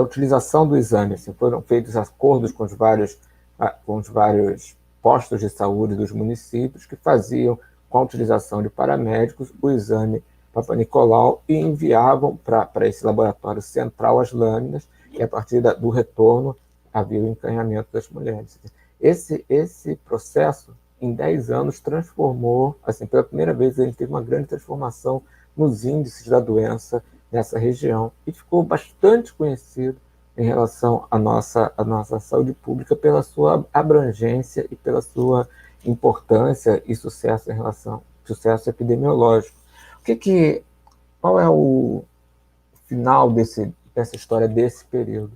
utilização do exame. Assim, foram feitos acordos com os vários postos de saúde dos municípios que faziam, com a utilização de paramédicos, o exame Papa Nicolau e enviavam para esse laboratório central as lâminas, e a partir do retorno havia o encaminhamento das mulheres. Esse processo, em 10 anos, transformou, assim, pela primeira vez, a gente teve uma grande transformação nos índices da doença nessa região e ficou bastante conhecido em relação à nossa saúde pública pela sua abrangência e pela sua importância e sucesso em relação ao sucesso epidemiológico. Qual é o final dessa história desse período?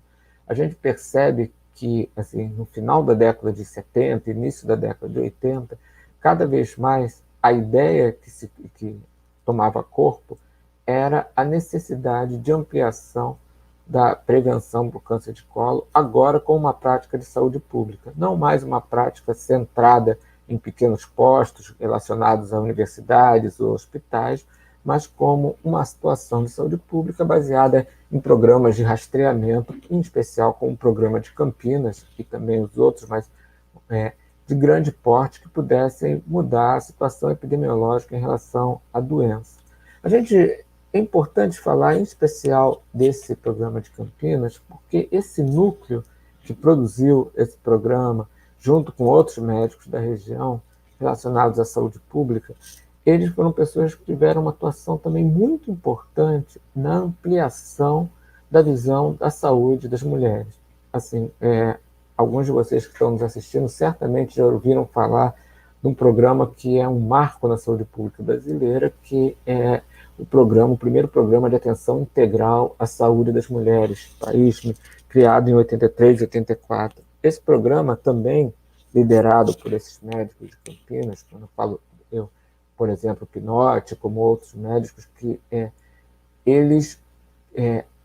A gente percebe que, assim, no final da década de 70, início da década de 80, cada vez mais a ideia que tomava corpo era a necessidade de ampliação da prevenção do câncer de colo, agora com uma prática de saúde pública, não mais uma prática centrada em pequenos postos relacionados a universidades ou hospitais, mas como uma situação de saúde pública baseada em programas de rastreamento, em especial com o programa de Campinas e também os outros, mas de grande porte, que pudessem mudar a situação epidemiológica em relação à doença. É importante falar, em especial, desse programa de Campinas, porque esse núcleo que produziu esse programa, junto com outros médicos da região relacionados à saúde pública, eles foram pessoas que tiveram uma atuação também muito importante na ampliação da visão da saúde das mulheres. Assim, alguns de vocês que estão nos assistindo certamente já ouviram falar de um programa que é um marco na saúde pública brasileira, que é o primeiro programa de atenção integral à saúde das mulheres, PAISME, criado em 83 e 84. Esse programa também, liderado por esses médicos de Campinas, quando eu falo por exemplo, Pinotti, como outros médicos, que eles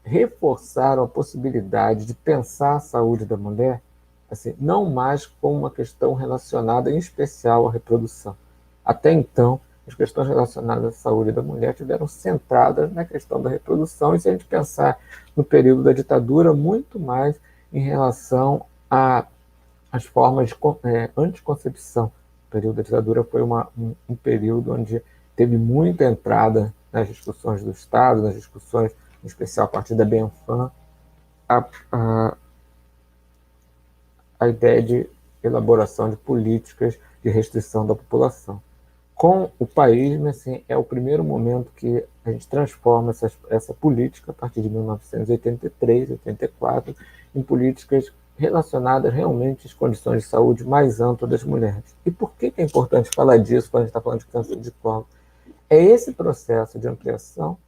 reforçaram a possibilidade de pensar a saúde da mulher assim, não mais como uma questão relacionada em especial à reprodução. Até então, as questões relacionadas à saúde da mulher estiveram centradas na questão da reprodução, e se a gente pensar no período da ditadura, muito mais em relação às formas de anticoncepção. O período da ditadura foi um período onde teve muita entrada nas discussões do Estado, nas discussões, em especial a partir da Benfam, a, a, a ideia de elaboração de políticas de restrição da população. Com o país, assim, é o primeiro momento que a gente transforma essa política, a partir de 1983, 84, em políticas relacionadas realmente às condições de saúde mais amplas das mulheres. E por que é importante falar disso quando a gente está falando de câncer de colo? É esse processo de ampliação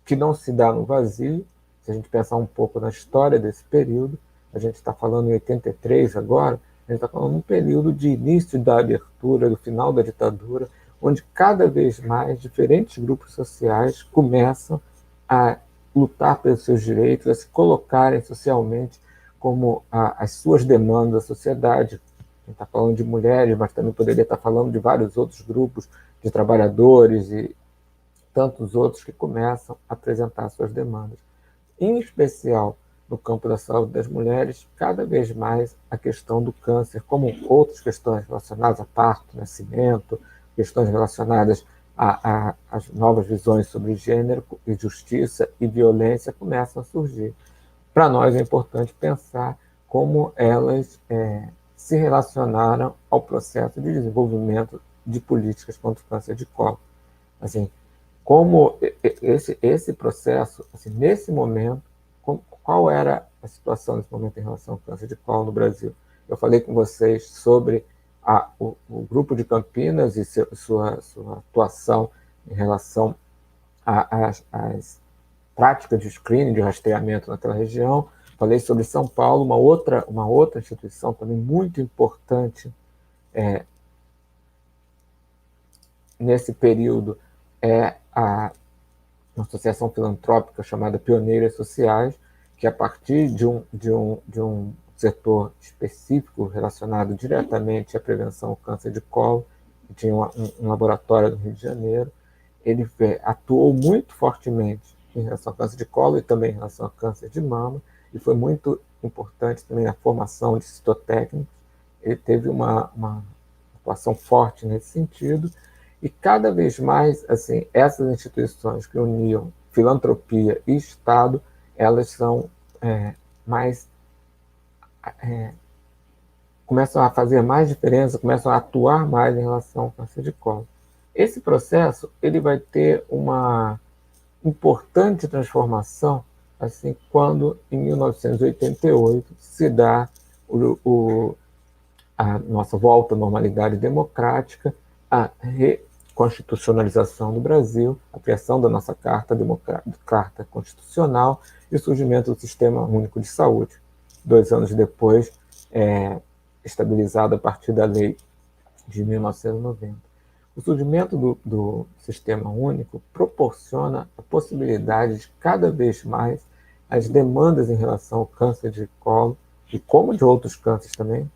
que não se dá no vazio. Se a gente pensar um pouco na história desse período, a gente está falando em 83 agora, a gente está falando um período de início da abertura, do final da ditadura, onde cada vez mais diferentes grupos sociais começam a lutar pelos seus direitos, a se colocarem socialmente como as suas demandas da sociedade. A gente está falando de mulheres, mas também poderia estar falando de vários outros grupos de trabalhadores e tantos outros que começam a apresentar suas demandas. Em especial, no campo da saúde das mulheres, cada vez mais a questão do câncer, como outras questões relacionadas a parto, nascimento, questões relacionadas às novas visões sobre gênero e justiça e violência começam a surgir. Para nós é importante pensar como elas se relacionaram ao processo de desenvolvimento de políticas contra o câncer de colo. Assim, como esse processo, assim, nesse momento, qual era a situação nesse momento em relação ao câncer de colo no Brasil? Eu falei com vocês sobre o grupo de Campinas e sua atuação em relação às práticas de screening, de rastreamento naquela região. Falei sobre São Paulo, uma outra instituição também muito importante nesse período é uma associação filantrópica chamada Pioneiras Sociais, que a partir de um setor específico relacionado diretamente à prevenção ao câncer de colo, tinha um laboratório no Rio de Janeiro, ele atuou muito fortemente em relação ao câncer de colo e também em relação ao câncer de mama, e foi muito importante também na formação de citotécnicos. Ele teve uma atuação forte nesse sentido, e cada vez mais, assim, essas instituições que uniam filantropia e Estado, elas são começam a fazer mais diferença, começam a atuar mais em relação ao câncer de colo. Esse processo ele vai ter uma importante transformação assim quando, em 1988, se dá a nossa volta à normalidade democrática, a reconstitucionalização do Brasil, a criação da nossa Carta Constitucional e o surgimento do Sistema Único de Saúde. 2 anos depois, estabilizado a partir da Lei de 1990. O surgimento do Sistema Único proporciona a possibilidade de cada vez mais as demandas em relação ao câncer de colo, e como de outros cânceres também,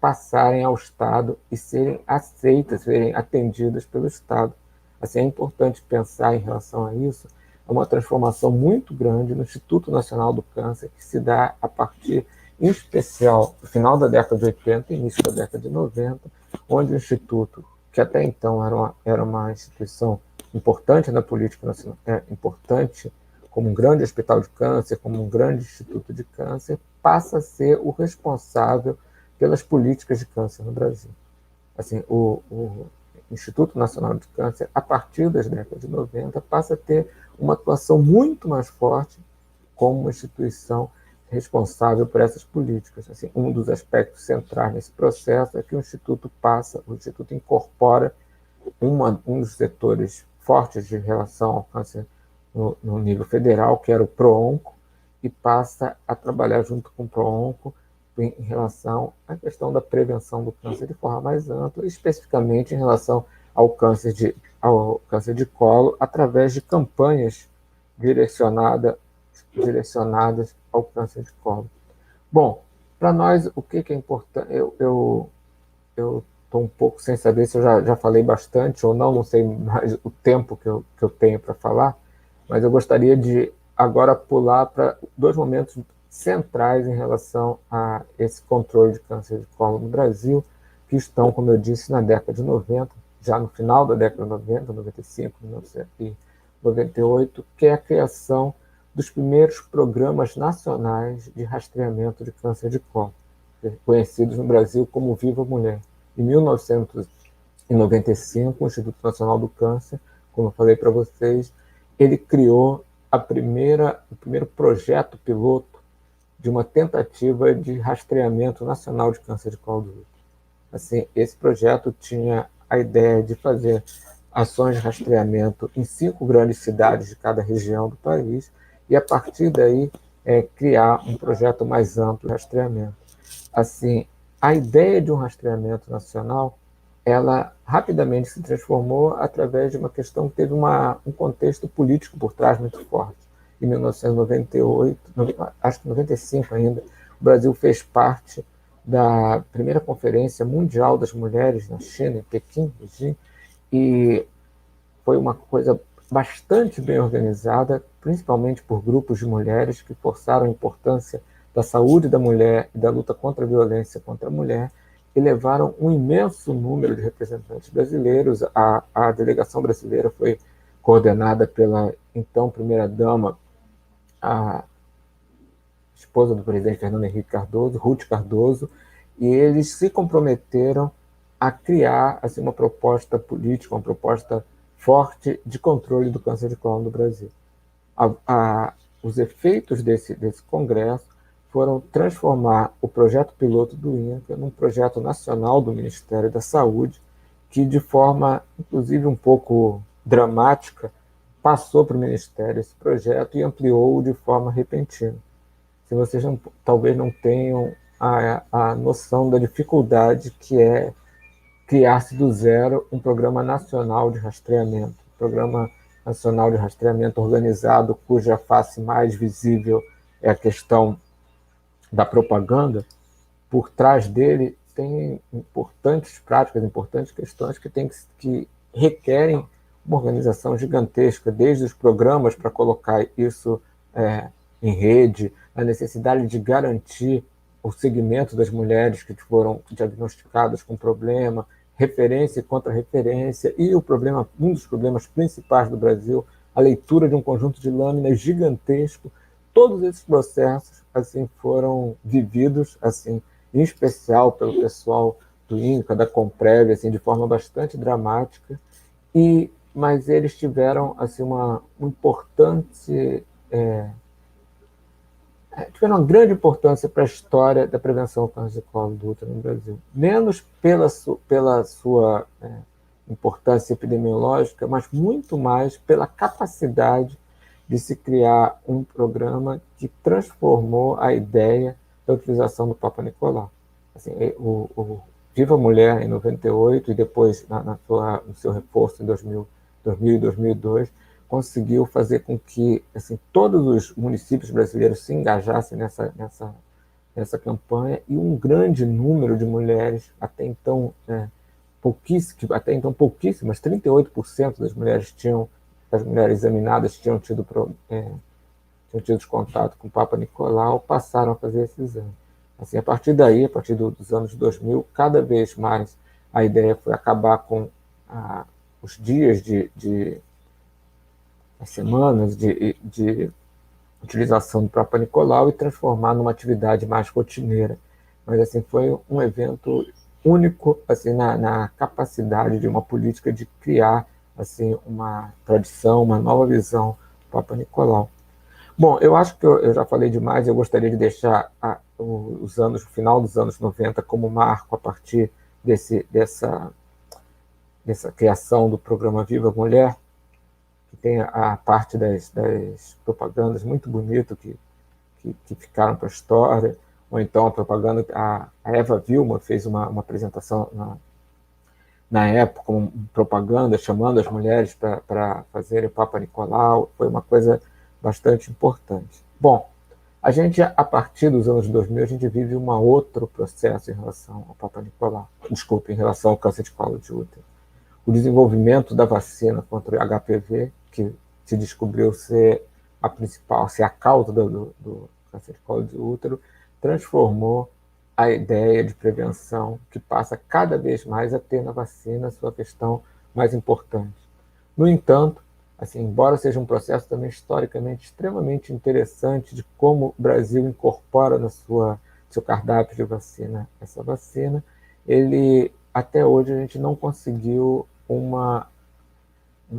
passarem ao Estado e serem aceitas, serem atendidas pelo Estado. Assim, é importante pensar em relação a isso, uma transformação muito grande no Instituto Nacional do Câncer, que se dá a partir, em especial, do final da década de 80 e início da década de 90, onde o Instituto, que até então era uma instituição importante na política nacional, importante como um grande hospital de câncer, como um grande instituto de câncer, passa a ser o responsável pelas políticas de câncer no Brasil. Assim, o Instituto Nacional de Câncer, a partir das décadas de 90, passa a ter uma atuação muito mais forte como uma instituição responsável por essas políticas. Assim, um dos aspectos centrais nesse processo é que o Instituto incorpora um dos setores fortes de relação ao câncer no nível federal, que era o PROONCO, e passa a trabalhar junto com o PROONCO em relação à questão da prevenção do câncer de forma mais ampla, especificamente em relação ao câncer de colo, através de campanhas direcionadas ao câncer de colo. Bom, para nós, o que é importante, eu estou um pouco sem saber se eu já falei bastante ou não sei mais o tempo que eu tenho para falar, mas eu gostaria de agora pular para dois momentos centrais em relação a esse controle de câncer de colo no Brasil, que estão, como eu disse, na década de 90, já no final da década de 90, 95, 1998, que é a criação dos primeiros programas nacionais de rastreamento de câncer de colo, conhecidos no Brasil como Viva Mulher. Em 1995, o Instituto Nacional do Câncer, como eu falei para vocês, ele criou o primeiro projeto piloto de uma tentativa de rastreamento nacional de câncer de colo do útero. Assim, esse projeto tinha a ideia de fazer ações de rastreamento em 5 grandes cidades de cada região do país e, a partir daí, criar um projeto mais amplo de rastreamento. Assim, a ideia de um rastreamento nacional, ela rapidamente se transformou através de uma questão que teve um contexto político por trás muito forte. Em 1998, acho que 95 ainda, o Brasil fez parte da primeira Conferência Mundial das Mulheres na China, em Pequim, e foi uma coisa bastante bem organizada, principalmente por grupos de mulheres que forçaram a importância da saúde da mulher e da luta contra a violência contra a mulher, e levaram um imenso número de representantes brasileiros. A delegação brasileira foi coordenada pela então primeira-dama, a esposa do presidente Fernando Henrique Cardoso, Ruth Cardoso, e eles se comprometeram a criar assim, uma proposta política, uma proposta forte de controle do câncer de colo no Brasil. Os efeitos desse congresso foram transformar o projeto piloto do INCA num projeto nacional do Ministério da Saúde, que, de forma, inclusive, um pouco dramática, passou para o Ministério esse projeto e ampliou-o de forma repentina. Se vocês talvez não tenham a noção da dificuldade que é criar-se do zero um programa nacional de rastreamento, programa nacional de rastreamento organizado, cuja face mais visível é a questão da propaganda. Por trás dele tem importantes práticas, importantes questões que requerem uma organização gigantesca, desde os programas para colocar isso em rede, a necessidade de garantir o segmento das mulheres que foram diagnosticadas com problema, referência e contra-referência, e um dos problemas principais do Brasil, a leitura de um conjunto de lâminas gigantesco. Todos esses processos assim foram vividos, assim, em especial pelo pessoal do INCA, da Comprev, assim, de forma bastante dramática, mas eles tiveram assim, uma grande importância para a história da prevenção do câncer de colo do útero no Brasil. Menos pela sua importância epidemiológica, mas muito mais pela capacidade de se criar um programa que transformou a ideia da utilização do Papa Nicolau. Assim, o Viva Mulher, em 98, e depois no seu reforço em 2000 e 2002, conseguiu fazer com que assim, todos os municípios brasileiros se engajassem nessa campanha, e um grande número de mulheres, até então pouquíssimas, 38% das mulheres examinadas tinham tido contato com o Papa Nicolau, passaram a fazer esse exame. Assim, a partir daí, a partir dos anos 2000, cada vez mais a ideia foi acabar com os dias as semanas de utilização do Papa Nicolau e transformar numa atividade mais rotineira. Mas assim, foi um evento único assim, na capacidade de uma política de criar assim, uma tradição, uma nova visão do Papa Nicolau. Bom, eu acho que eu já falei demais. Eu gostaria de deixar o final dos anos 90 como marco a partir dessa criação do programa Viva Mulher, que tem a parte das propagandas muito bonito que ficaram para a história, ou então a propaganda, a Eva Vilma fez uma apresentação na época, com propaganda, chamando as mulheres para fazerem o Papa Nicolau, foi uma coisa bastante importante. Bom, A gente, a partir dos anos 2000, a gente vive um outro processo em relação ao Papa Nicolau, desculpe, em relação ao câncer de colo de útero. O desenvolvimento da vacina contra o HPV, que se descobriu ser a principal, ser a causa do câncer de colo de útero, transformou a ideia de prevenção, que passa cada vez mais a ter na vacina sua questão mais importante. No entanto, assim, embora seja um processo também historicamente extremamente interessante de como o Brasil incorpora no seu cardápio de vacina essa vacina, ele até hoje a gente não conseguiu uma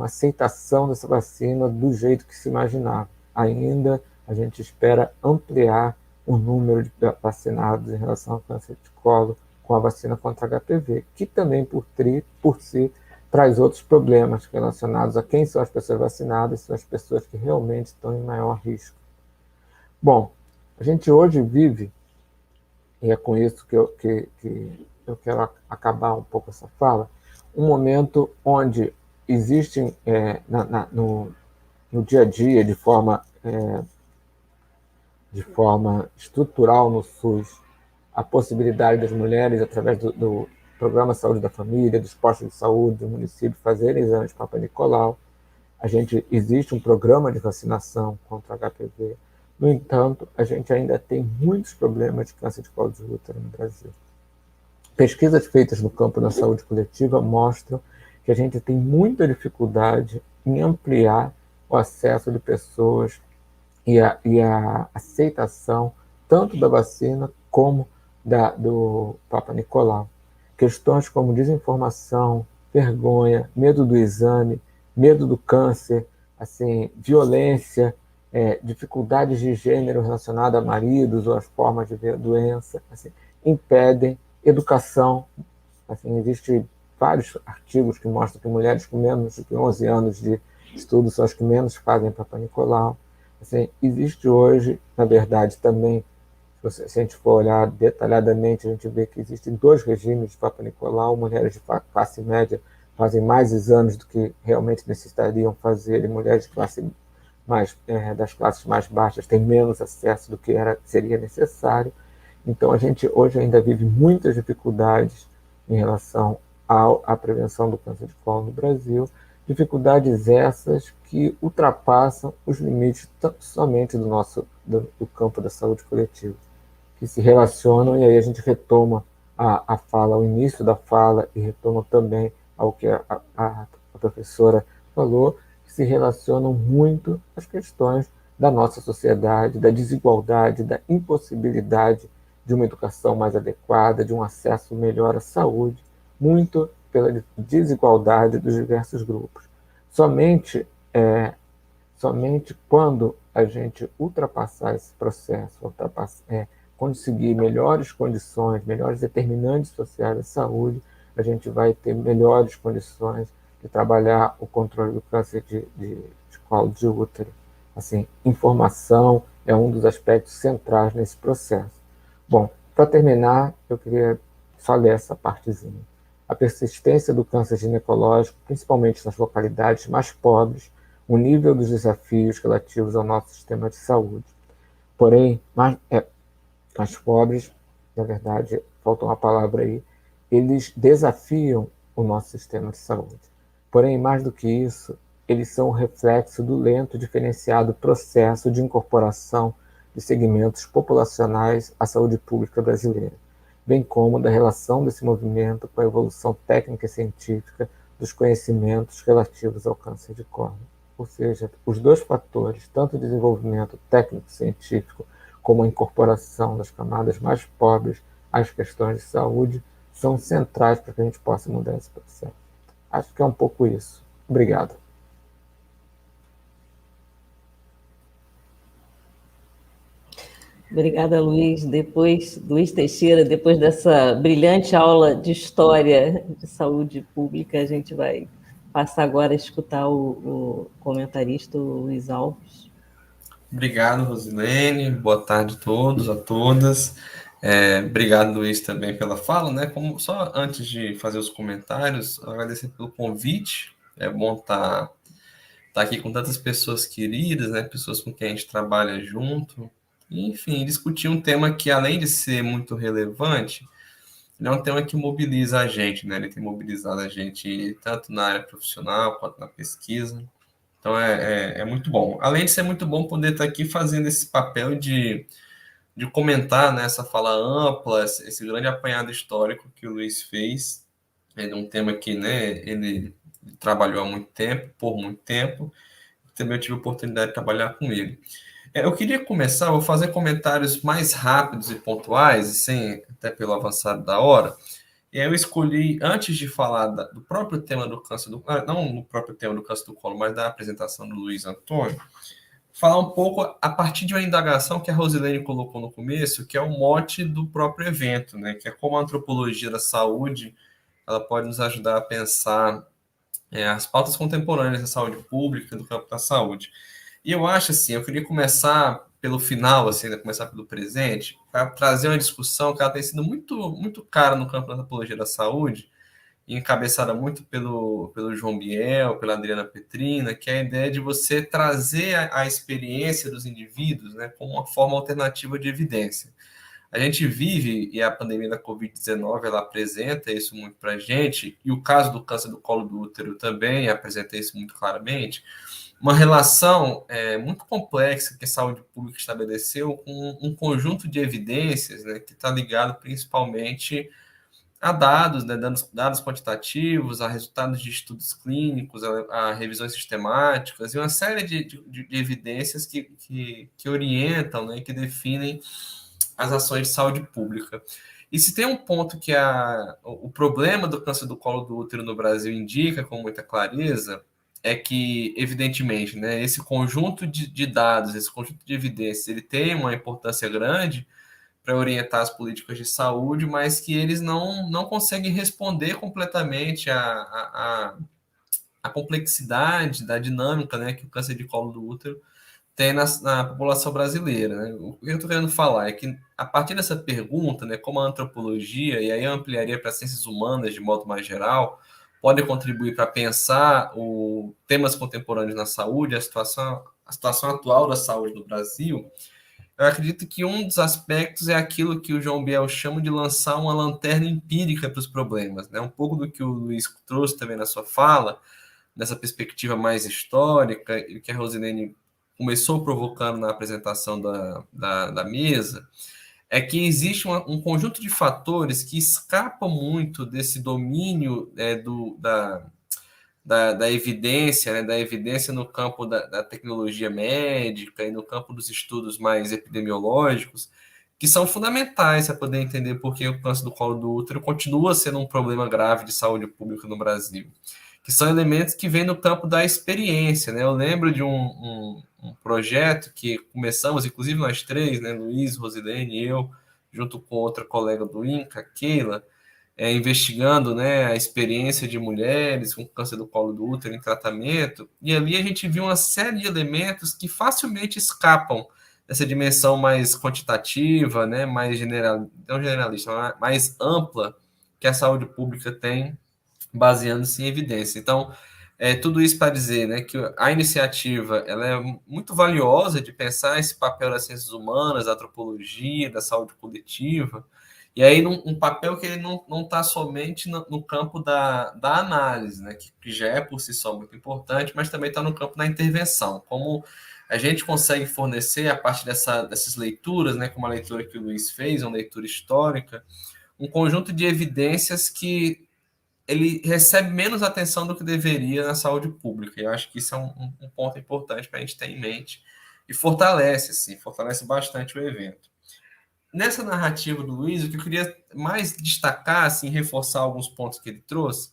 aceitação dessa vacina do jeito que se imaginava. Ainda a gente espera ampliar o número de vacinados em relação ao câncer de colo com a vacina contra HPV, que também por si traz outros problemas relacionados a quem são as pessoas vacinadas, são as pessoas que realmente estão em maior risco. Bom, a gente hoje vive, e é com isso que eu quero acabar um pouco essa fala, um momento onde existem no dia a dia, de forma estrutural no SUS, a possibilidade das mulheres, através do Programa Saúde da Família, dos postos de saúde do município, fazerem exames de Papa Nicolau. Existe um programa de vacinação contra HPV. No entanto, a gente ainda tem muitos problemas de câncer de colo de útero no Brasil. Pesquisas feitas no campo da saúde coletiva mostram que a gente tem muita dificuldade em ampliar o acesso de pessoas e a aceitação tanto da vacina como do Papa Nicolau. Questões como desinformação, vergonha, medo do exame, medo do câncer, assim, violência, dificuldades de gênero relacionada a maridos ou as formas de ver a doença, assim, impedem educação. Assim, existem vários artigos que mostram que mulheres com menos de 11 anos de estudo são as que menos fazem Papa Nicolau. Assim, existe hoje, na verdade, também, se a gente for olhar detalhadamente, a gente vê que existem 2 regimes de Papa Nicolau. Mulheres de classe média fazem mais exames do que realmente necessitariam fazer, e mulheres de das classes mais baixas têm menos acesso do que seria necessário. Então, a gente hoje ainda vive muitas dificuldades em relação à prevenção do câncer de colo no Brasil, dificuldades essas que ultrapassam os limites somente do campo da saúde coletiva, que se relacionam, e aí a gente retoma a fala, o início da fala, e retoma também ao que a professora falou, que se relacionam muito às questões da nossa sociedade, da desigualdade, da impossibilidade de uma educação mais adequada, de um acesso melhor à saúde, muito pela desigualdade dos diversos grupos. Somente quando a gente ultrapassar esse processo, conseguir melhores condições, melhores determinantes sociais da saúde, a gente vai ter melhores condições de trabalhar o controle do câncer de colo de útero. Assim, informação é um dos aspectos centrais nesse processo. Bom, para terminar, eu queria só ler essa partezinha. A persistência do câncer ginecológico, principalmente nas localidades mais pobres, o nível dos desafios relativos ao nosso sistema de saúde. Porém, mais pobres, na verdade, falta uma palavra aí, eles desafiam o nosso sistema de saúde. Porém, mais do que isso, eles são o reflexo do lento e diferenciado processo de incorporação de segmentos populacionais à saúde pública brasileira, bem como da relação desse movimento com a evolução técnica e científica dos conhecimentos relativos ao câncer de colo. Ou seja, os 2 fatores, tanto o desenvolvimento técnico-científico como a incorporação das camadas mais pobres às questões de saúde, são centrais para que a gente possa mudar esse processo. Acho que é um pouco isso. Obrigado. Obrigada, Luiz. Luiz Teixeira, depois dessa brilhante aula de história de saúde pública, a gente vai passar agora a escutar o comentarista, o Luiz Alves. Obrigado, Rosilene. Boa tarde a todos, a todas. Obrigado, Luiz, também pela fala, né? Só antes de fazer os comentários, agradecer pelo convite. É bom estar aqui com tantas pessoas queridas, né? Pessoas com quem a gente trabalha junto. enfim, discutir um tema que, além de ser muito relevante, ele é um tema que mobiliza a gente, né? Ele tem mobilizado a gente tanto na área profissional quanto na pesquisa. Então é muito bom. Além de ser muito bom poder estar aqui fazendo esse papel de comentar, né, essa fala ampla, esse grande apanhado histórico que o Luiz fez, é um tema que, né, ele trabalhou há muito tempo, por muito tempo, também eu tive a oportunidade de trabalhar com ele. Eu queria começar, vou fazer comentários mais rápidos e pontuais, e sem, até pelo avançado da hora. E aí eu escolhi, antes de falar do próprio tema do câncer do... não no próprio tema do câncer do colo, mas da apresentação do Luiz Antônio, falar um pouco a partir de uma indagação que a Rosilene colocou no começo, que é o mote do próprio evento, né? Que é como a antropologia da saúde ela pode nos ajudar a pensar as pautas contemporâneas da saúde pública, do campo da saúde. E eu acho assim, eu queria começar pelo final, assim, né, começar pelo presente, para trazer uma discussão que ela tem sido muito cara no campo da antropologia da saúde, e encabeçada muito pelo João Biel, pela Adriana Petrina, que é a ideia de você trazer a experiência dos indivíduos, né, como uma forma alternativa de evidência. A gente vive, e a pandemia da Covid-19 ela apresenta isso muito para a gente, e o caso do câncer do colo do útero também apresenta isso muito claramente, uma relação muito complexa que a saúde pública estabeleceu com um conjunto de evidências, né, que está ligado principalmente a dados, né, dados quantitativos, a resultados de estudos clínicos, a revisões sistemáticas e uma série de evidências que orientam, né, que definem as ações de saúde pública. E se tem um ponto que o problema do câncer do colo do útero no Brasil indica com muita clareza, é que, evidentemente, né, esse conjunto de dados, esse conjunto de evidências, ele tem uma importância grande para orientar as políticas de saúde, mas que eles não conseguem responder completamente a complexidade da dinâmica, né, que o câncer de colo do útero tem na população brasileira. Né? O que eu estou querendo falar é que, a partir dessa pergunta, né, como a antropologia, e aí eu ampliaria para as ciências humanas de modo mais geral, pode contribuir para pensar temas contemporâneos na saúde, a situação atual da saúde no Brasil, eu acredito que um dos aspectos é aquilo que o João Biel chama de lançar uma lanterna empírica para os problemas. Né? Um pouco do que o Luiz trouxe também na sua fala, nessa perspectiva mais histórica, e que a Rosilene começou provocando na apresentação da mesa, é que existe um conjunto de fatores que escapam muito desse domínio da evidência, né, da evidência no campo da tecnologia médica e no campo dos estudos mais epidemiológicos, que são fundamentais para poder entender por que o câncer do colo do útero continua sendo um problema grave de saúde pública no Brasil, que são elementos que vêm no campo da experiência. Né? Eu lembro de um projeto que começamos, inclusive nós três, né, Luiz, Rosilene e eu, junto com outra colega do INCA, Keila, investigando, né, a experiência de mulheres com câncer do colo do útero em tratamento, e ali a gente viu uma série de elementos que facilmente escapam dessa dimensão mais quantitativa, né, mais não generalista, mais ampla que a saúde pública tem, baseando-se em evidência. Então, tudo isso para dizer, né, que a iniciativa ela é muito valiosa de pensar esse papel das ciências humanas, da antropologia, da saúde coletiva, e aí um papel que ele não está somente no campo da análise, né, que já é por si só muito importante, mas também está no campo da intervenção. Como a gente consegue fornecer, a partir dessas leituras, né, como a leitura que o Luiz fez, uma leitura histórica, um conjunto de evidências que ele recebe menos atenção do que deveria na saúde pública. E eu acho que isso é um ponto importante para a gente ter em mente e fortalece bastante o evento. Nessa narrativa do Luiz, o que eu queria mais destacar, assim, reforçar alguns pontos que ele trouxe,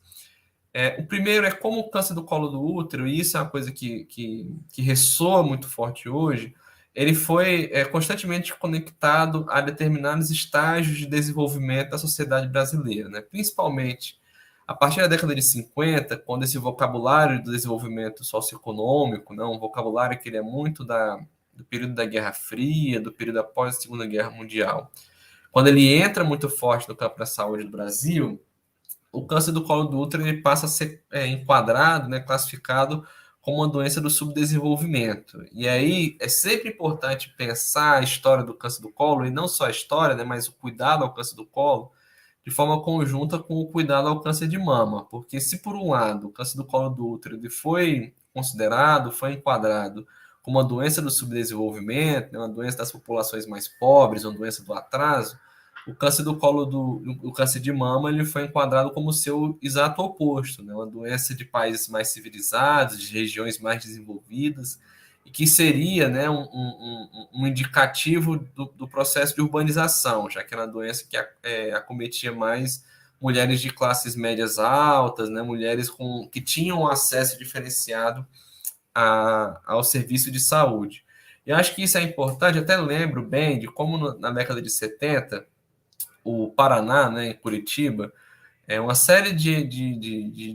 o primeiro é como o câncer do colo do útero, e isso é uma coisa que ressoa muito forte hoje, ele foi constantemente conectado a determinados estágios de desenvolvimento da sociedade brasileira, né? Principalmente a partir da década de 50, quando esse vocabulário do desenvolvimento socioeconômico, né, um vocabulário que ele é muito do período da Guerra Fria, do período após a Segunda Guerra Mundial. Quando ele entra muito forte no campo da saúde do Brasil, o câncer do colo do útero ele passa a ser enquadrado, né, classificado como uma doença do subdesenvolvimento. E aí é sempre importante pensar a história do câncer do colo, e não só a história, né, mas o cuidado ao câncer do colo, de forma conjunta com o cuidado ao câncer de mama. Porque se, por um lado, o câncer do colo do útero ele foi considerado, foi enquadrado como uma doença do subdesenvolvimento, né, uma doença das populações mais pobres, uma doença do atraso, o câncer do colo o câncer de mama ele foi enquadrado como seu exato oposto, né? Uma doença de países mais civilizados, de regiões mais desenvolvidas, e que seria, né, um indicativo do processo de urbanização, já que era uma doença que acometia mais mulheres de classes médias altas, né, mulheres que tinham acesso diferenciado ao serviço de saúde. E acho que isso é importante, até lembro bem de como na década de 70, o Paraná, né, em Curitiba, uma série de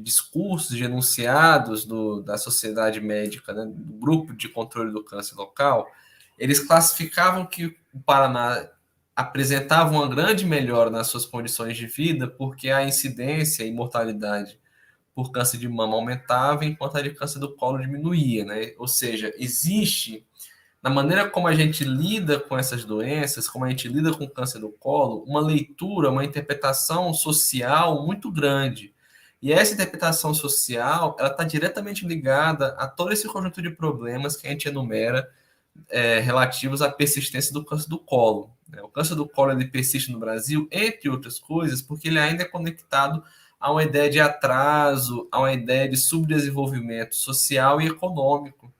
discursos, de enunciados da sociedade médica, né, do grupo de controle do câncer local, eles classificavam que o Paraná apresentava uma grande melhora nas suas condições de vida porque a incidência e mortalidade por câncer de mama aumentava enquanto a de câncer do colo diminuía, né? Ou seja, existe na maneira como a gente lida com essas doenças, como a gente lida com o câncer do colo, uma leitura, uma interpretação social muito grande. E essa interpretação social, ela está diretamente ligada a todo esse conjunto de problemas que a gente enumera relativos à persistência do câncer do colo. O câncer do colo ele persiste no Brasil, entre outras coisas, porque ele ainda é conectado a uma ideia de atraso, a uma ideia de subdesenvolvimento social e econômico.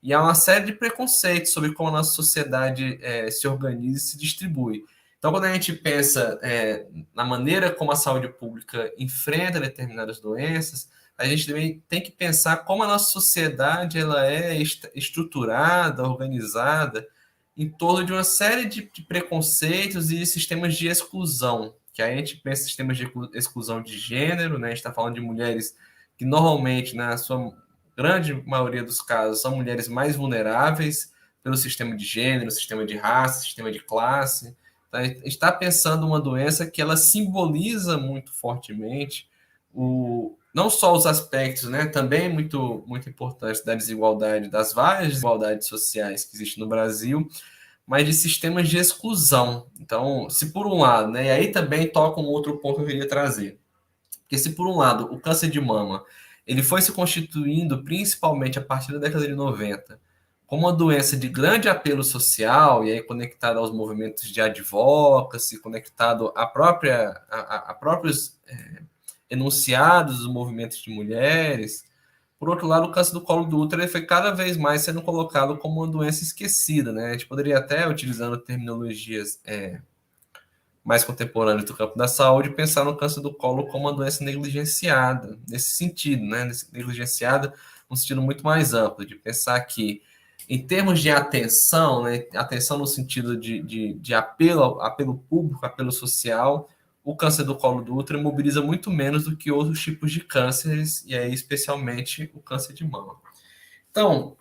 E há uma série de preconceitos sobre como a nossa sociedade se organiza e se distribui. Então, quando a gente pensa na maneira como a saúde pública enfrenta determinadas doenças, a gente também tem que pensar como a nossa sociedade ela é estruturada, organizada, em torno de uma série de preconceitos e sistemas de exclusão. Que aí a gente pensa em sistemas de exclusão de gênero, né? A gente está falando de mulheres que normalmente, na sua grande maioria dos casos, são mulheres mais vulneráveis pelo sistema de gênero, sistema de raça, sistema de classe. Então, a gente está pensando uma doença que ela simboliza muito fortemente não só os aspectos, né, também muito, muito importantes da desigualdade, das várias desigualdades sociais que existem no Brasil, mas de sistemas de exclusão. Então, se por um lado, né, e aí também toca um outro ponto que eu queria trazer, porque se por um lado o câncer de mama ele foi se constituindo principalmente a partir da década de 90 como uma doença de grande apelo social, e aí conectado aos movimentos de advocacy, conectado a próprios enunciados dos movimentos de mulheres. Por outro lado, o câncer do colo do útero ele foi cada vez mais sendo colocado como uma doença esquecida, né? A gente poderia até, utilizando terminologias mais contemporâneas do campo da saúde, pensar no câncer do colo como uma doença negligenciada, nesse sentido, né? Negligenciada num sentido muito mais amplo, de pensar que, em termos de atenção, né? Atenção no sentido de apelo público, apelo social, o câncer do colo do útero mobiliza muito menos do que outros tipos de cânceres, e aí especialmente o câncer de mama. Então,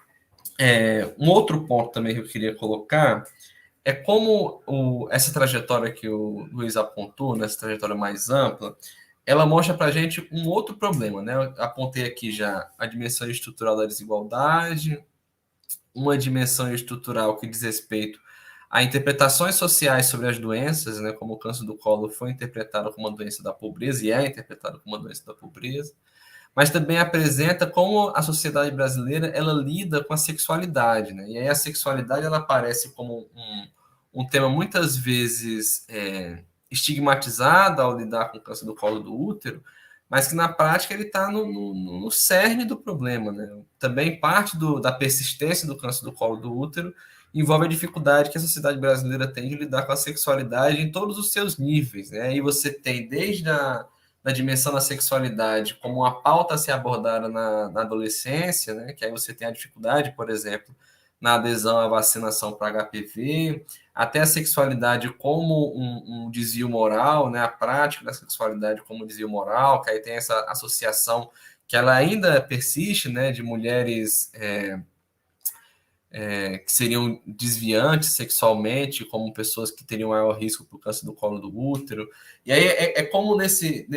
um outro ponto também que eu queria colocar é como essa trajetória que o Luiz apontou, nessa trajetória mais ampla, ela mostra para a gente um outro problema, né? Eu apontei aqui já a dimensão estrutural da desigualdade, uma dimensão estrutural que diz respeito a interpretações sociais sobre as doenças, né, como o câncer do colo foi interpretado como uma doença da pobreza e é interpretado como uma doença da pobreza, mas também apresenta como a sociedade brasileira ela lida com a sexualidade, né? E aí a sexualidade ela aparece como um tema muitas vezes estigmatizado ao lidar com o câncer do colo do útero, mas que na prática ele está no cerne do problema, né? Também parte da persistência do câncer do colo do útero envolve a dificuldade que a sociedade brasileira tem de lidar com a sexualidade em todos os seus níveis, né? Aí você tem desde na dimensão da sexualidade como uma pauta a ser abordada na adolescência, né? Que aí você tem a dificuldade, por exemplo, na adesão à vacinação para HPV, até a sexualidade como um desvio moral, né? A prática da sexualidade como desvio moral, que aí tem essa associação que ela ainda persiste, né? De mulheres que seriam desviantes sexualmente, como pessoas que teriam maior risco para o câncer do colo do útero. E aí é como nesse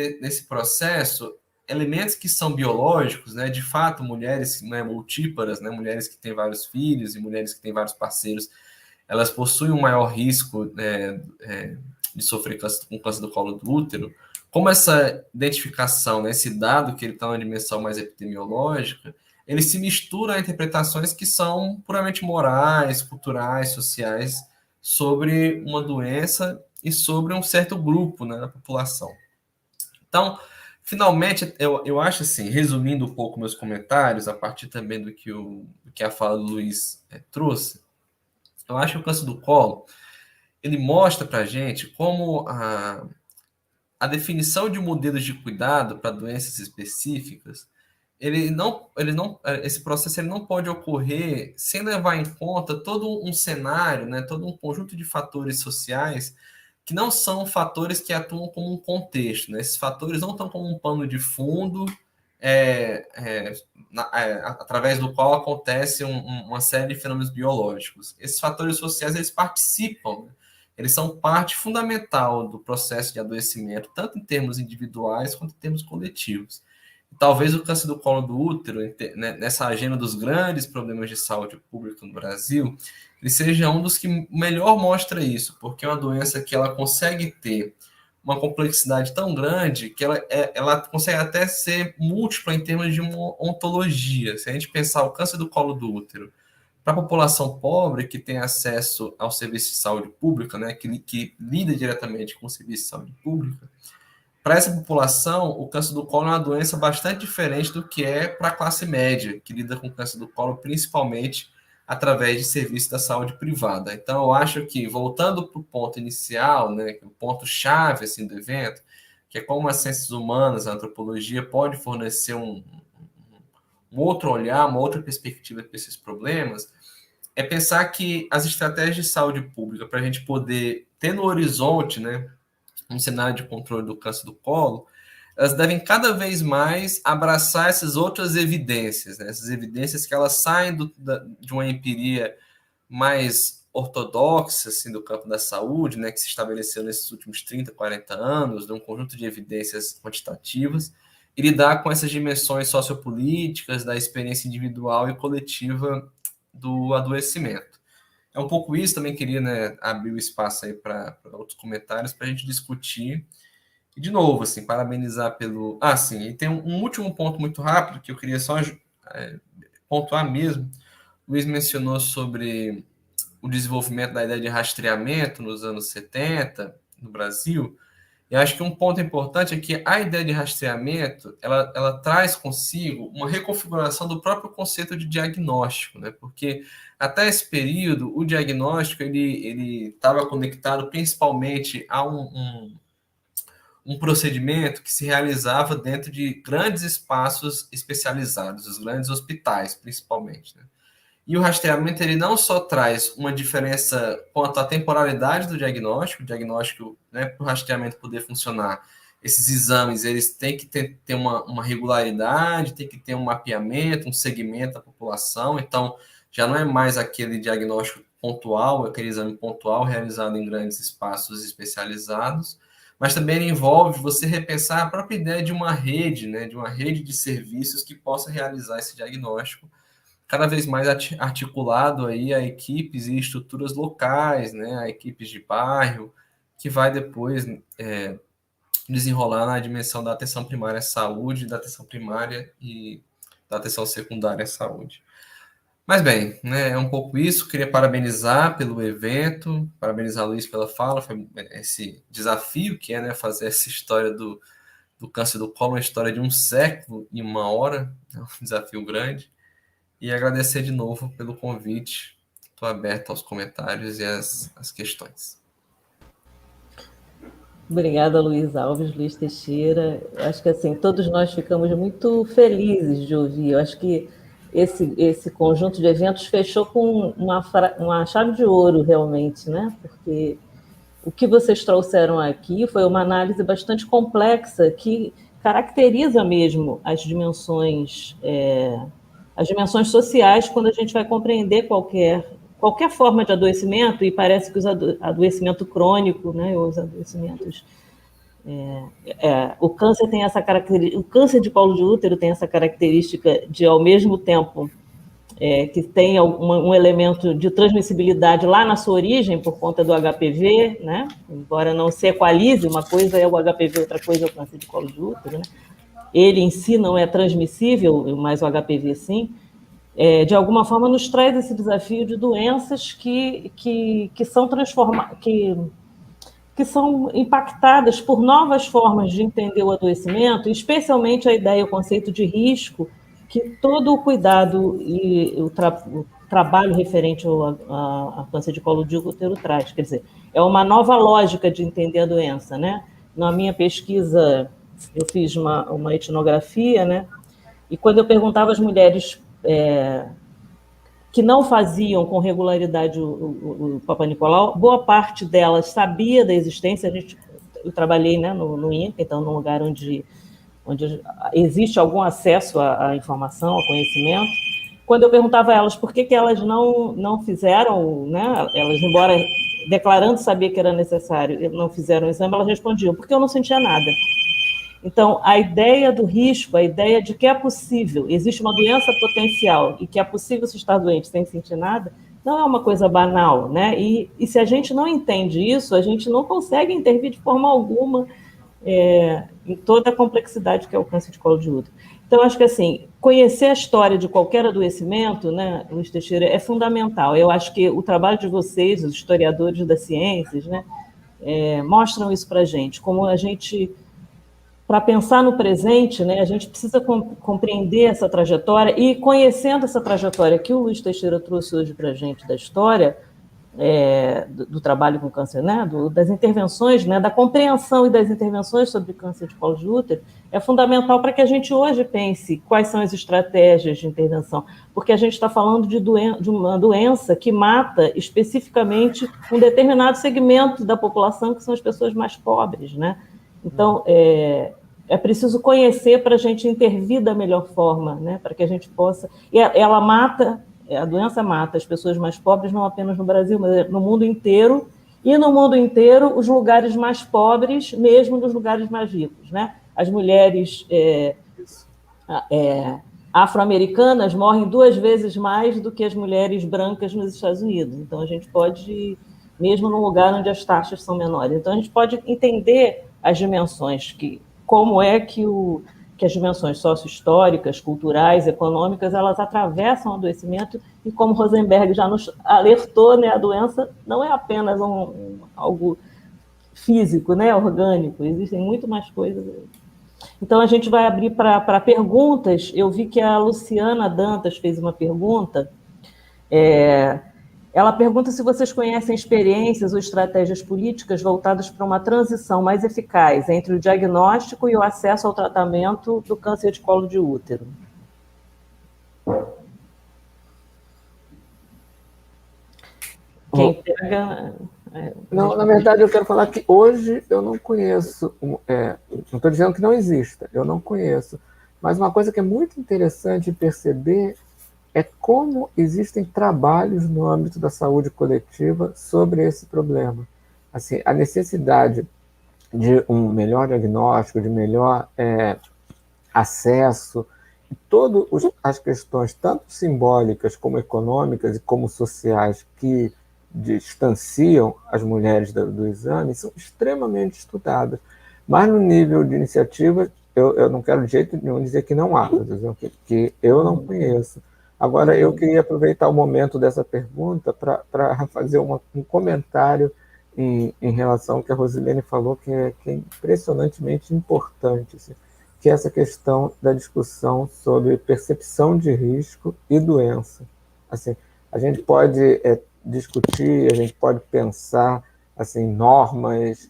processo elementos que são biológicos, né, de fato, mulheres, né, multíparas, né, mulheres que têm vários filhos e mulheres que têm vários parceiros, elas possuem um maior risco, né, de sofrer com câncer do colo do útero. Como essa identificação, né, esse dado que ele está numa dimensão mais epidemiológica, ele se mistura a interpretações que são puramente morais, culturais, sociais, sobre uma doença e sobre um certo grupo, né, da população. Então, finalmente, eu acho assim, resumindo um pouco meus comentários, a partir também do que a fala do Luiz trouxe, eu acho que o câncer do colo, ele mostra para a gente como a definição de modelos de cuidado para doenças específicas, esse processo ele não pode ocorrer sem levar em conta todo um cenário, né, todo um conjunto de fatores sociais que não são fatores que atuam como um contexto, né? Esses fatores não estão como um pano de fundo através do qual acontece uma série de fenômenos biológicos. Esses fatores sociais, eles participam, né? Eles são parte fundamental do processo de adoecimento, tanto em termos individuais quanto em termos coletivos. Talvez o câncer do colo do útero, nessa agenda dos grandes problemas de saúde pública no Brasil, ele seja um dos que melhor mostra isso, porque é uma doença que ela consegue ter uma complexidade tão grande que ela consegue até ser múltipla em termos de uma ontologia. Se a gente pensar o câncer do colo do útero para a população pobre que tem acesso ao serviço de saúde pública, né, que lida diretamente com o serviço de saúde pública, para essa população, o câncer do colo é uma doença bastante diferente do que é para a classe média, que lida com câncer do colo principalmente através de serviços da saúde privada. Então, eu acho que, voltando para o ponto inicial, né, o ponto-chave assim, do evento, que é como as ciências humanas, a antropologia, pode fornecer um outro olhar, uma outra perspectiva para esses problemas, é pensar que as estratégias de saúde pública, para a gente poder ter no horizonte, né, um cenário de controle do câncer do colo, elas devem cada vez mais abraçar essas outras evidências, né? Essas evidências que elas saem de uma empiria mais ortodoxa assim, do campo da saúde, né, que se estabeleceu nesses últimos 30, 40 anos, de um conjunto de evidências quantitativas, e lidar com essas dimensões sociopolíticas da experiência individual e coletiva do adoecimento. É um pouco isso, também queria, né, abrir o espaço aí para outros comentários para a gente discutir. E, de novo, assim, parabenizar pelo... sim, e tem um último ponto muito rápido que eu queria só pontuar mesmo. O Luiz mencionou sobre o desenvolvimento da ideia de rastreamento nos anos 70 no Brasil. E acho que um ponto importante é que a ideia de rastreamento, ela traz consigo uma reconfiguração do próprio conceito de diagnóstico, né? Porque até esse período, o diagnóstico ele estava conectado principalmente a um procedimento que se realizava dentro de grandes espaços especializados, os grandes hospitais, principalmente, né? E o rastreamento, ele não só traz uma diferença quanto à temporalidade do diagnóstico, né, para o rastreamento poder funcionar, esses exames, eles têm que ter uma regularidade, tem que ter um mapeamento, um segmento da população, então já não é mais aquele diagnóstico pontual, aquele exame pontual realizado em grandes espaços especializados, mas também ele envolve você repensar a própria ideia de uma rede, né, de uma rede de serviços que possa realizar esse diagnóstico, cada vez mais articulado aí a equipes e estruturas locais, né, a equipes de bairro, que vai depois desenrolar na dimensão da atenção primária à saúde, da atenção primária e da atenção secundária à saúde. Mas bem, né, é um pouco isso. Queria parabenizar pelo evento, parabenizar a Luiz pela fala, foi esse desafio que é, né, fazer essa história do câncer do colo, uma história de 1 século e 1 hora, é um desafio grande. E agradecer de novo pelo convite. Estou aberto aos comentários e às questões. Obrigada, Luiz Alves, Luiz Teixeira. Acho que assim, todos nós ficamos muito felizes de ouvir. Eu acho que esse conjunto de eventos fechou com uma chave de ouro, realmente, né? Porque o que vocês trouxeram aqui foi uma análise bastante complexa que caracteriza mesmo as dimensões sociais quando a gente vai compreender qualquer forma de adoecimento, e parece que o adoecimento crônico, né, os adoecimentos O câncer tem essa característica, o câncer de colo de útero tem essa característica de, ao mesmo tempo, que tem um elemento de transmissibilidade lá na sua origem, por conta do HPV, né? Embora não se equalize, uma coisa é o HPV, outra coisa é o câncer de colo de útero, né? Ele em si não é transmissível, mas o HPV sim. De alguma forma nos traz esse desafio de doenças que são transformadas, que são impactadas por novas formas de entender o adoecimento, especialmente a ideia, o conceito de risco, que todo o cuidado e o trabalho referente a câncer de colo de útero traz. Quer dizer, é uma nova lógica de entender a doença, né? Na minha pesquisa, eu fiz uma etnografia, né? E quando eu perguntava às mulheres que não faziam com regularidade o Papa Nicolau, boa parte delas sabia da existência. Eu trabalhei, né, no INCA, então num lugar onde existe algum acesso à informação, ao conhecimento. Quando eu perguntava a elas por que elas não fizeram, né, elas, embora declarando saber que era necessário, não fizeram o exame, elas respondiam, porque eu não sentia nada. Então, a ideia do risco, a ideia de que é possível, existe uma doença potencial e que é possível se estar doente sem sentir nada, não é uma coisa banal, né? E se a gente não entende isso, a gente não consegue intervir de forma alguma em toda a complexidade que é o câncer de colo de útero. Então, acho que, assim, conhecer a história de qualquer adoecimento, né, Luiz Teixeira, é fundamental. Eu acho que o trabalho de vocês, os historiadores das ciências, né, mostram isso para a gente, como a gente... Para pensar no presente, né, a gente precisa compreender essa trajetória, e conhecendo essa trajetória que o Luiz Teixeira trouxe hoje para a gente, da história, do trabalho com câncer, né, das intervenções, né, da compreensão e das intervenções sobre câncer de colo de útero, é fundamental para que a gente hoje pense quais são as estratégias de intervenção, porque a gente está falando de uma doença que mata especificamente um determinado segmento da população, que são as pessoas mais pobres, né? Então, é preciso conhecer para a gente intervir da melhor forma, né? Para que a gente possa... E ela mata, a doença mata as pessoas mais pobres, não apenas no Brasil, mas no mundo inteiro, e no mundo inteiro os lugares mais pobres, mesmo nos lugares mais ricos, né? As mulheres afro-americanas morrem 2 vezes mais do que as mulheres brancas nos Estados Unidos. Então, a gente pode, mesmo num lugar onde as taxas são menores, então a gente pode entender as dimensões, como é que as dimensões socio-históricas, culturais, econômicas, elas atravessam o adoecimento, e como Rosenberg já nos alertou, né, a doença não é apenas algo físico, né, orgânico, existem muito mais coisas. Então, a gente vai abrir para perguntas. Eu vi que a Luciana Dantas fez uma pergunta. Ela pergunta se vocês conhecem experiências ou estratégias políticas voltadas para uma transição mais eficaz entre o diagnóstico e o acesso ao tratamento do câncer de colo de útero. Quem pega... Não, na verdade, eu quero falar que hoje eu não conheço, não estou dizendo que não exista, eu não conheço, mas uma coisa que é muito interessante perceber é como existem trabalhos no âmbito da saúde coletiva sobre esse problema. Assim, a necessidade de um melhor diagnóstico, de melhor acesso, e todas as questões, tanto simbólicas como econômicas e como sociais, que distanciam as mulheres do exame, são extremamente estudadas. Mas no nível de iniciativa, eu não quero de jeito nenhum dizer que não há, estou dizendo que eu não conheço. Agora, eu queria aproveitar o momento dessa pergunta para fazer um comentário em relação ao que a Rosilene falou, que é impressionantemente importante, assim, que é essa questão da discussão sobre percepção de risco e doença. Assim, a gente pode discutir, a gente pode pensar assim, normas,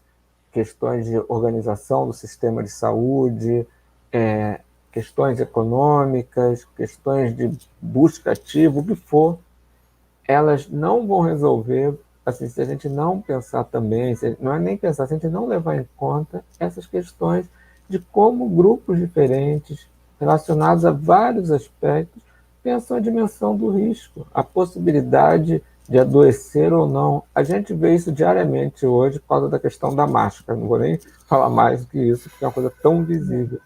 questões de organização do sistema de saúde, questões econômicas, questões de busca ativa, o que for, elas não vão resolver, assim, se a gente não pensar também, não é nem pensar, se a gente não levar em conta essas questões de como grupos diferentes, relacionados a vários aspectos, pensam a dimensão do risco, a possibilidade de adoecer ou não. A gente vê isso diariamente hoje por causa da questão da máscara. Não vou nem falar mais do que isso, porque é uma coisa tão visível.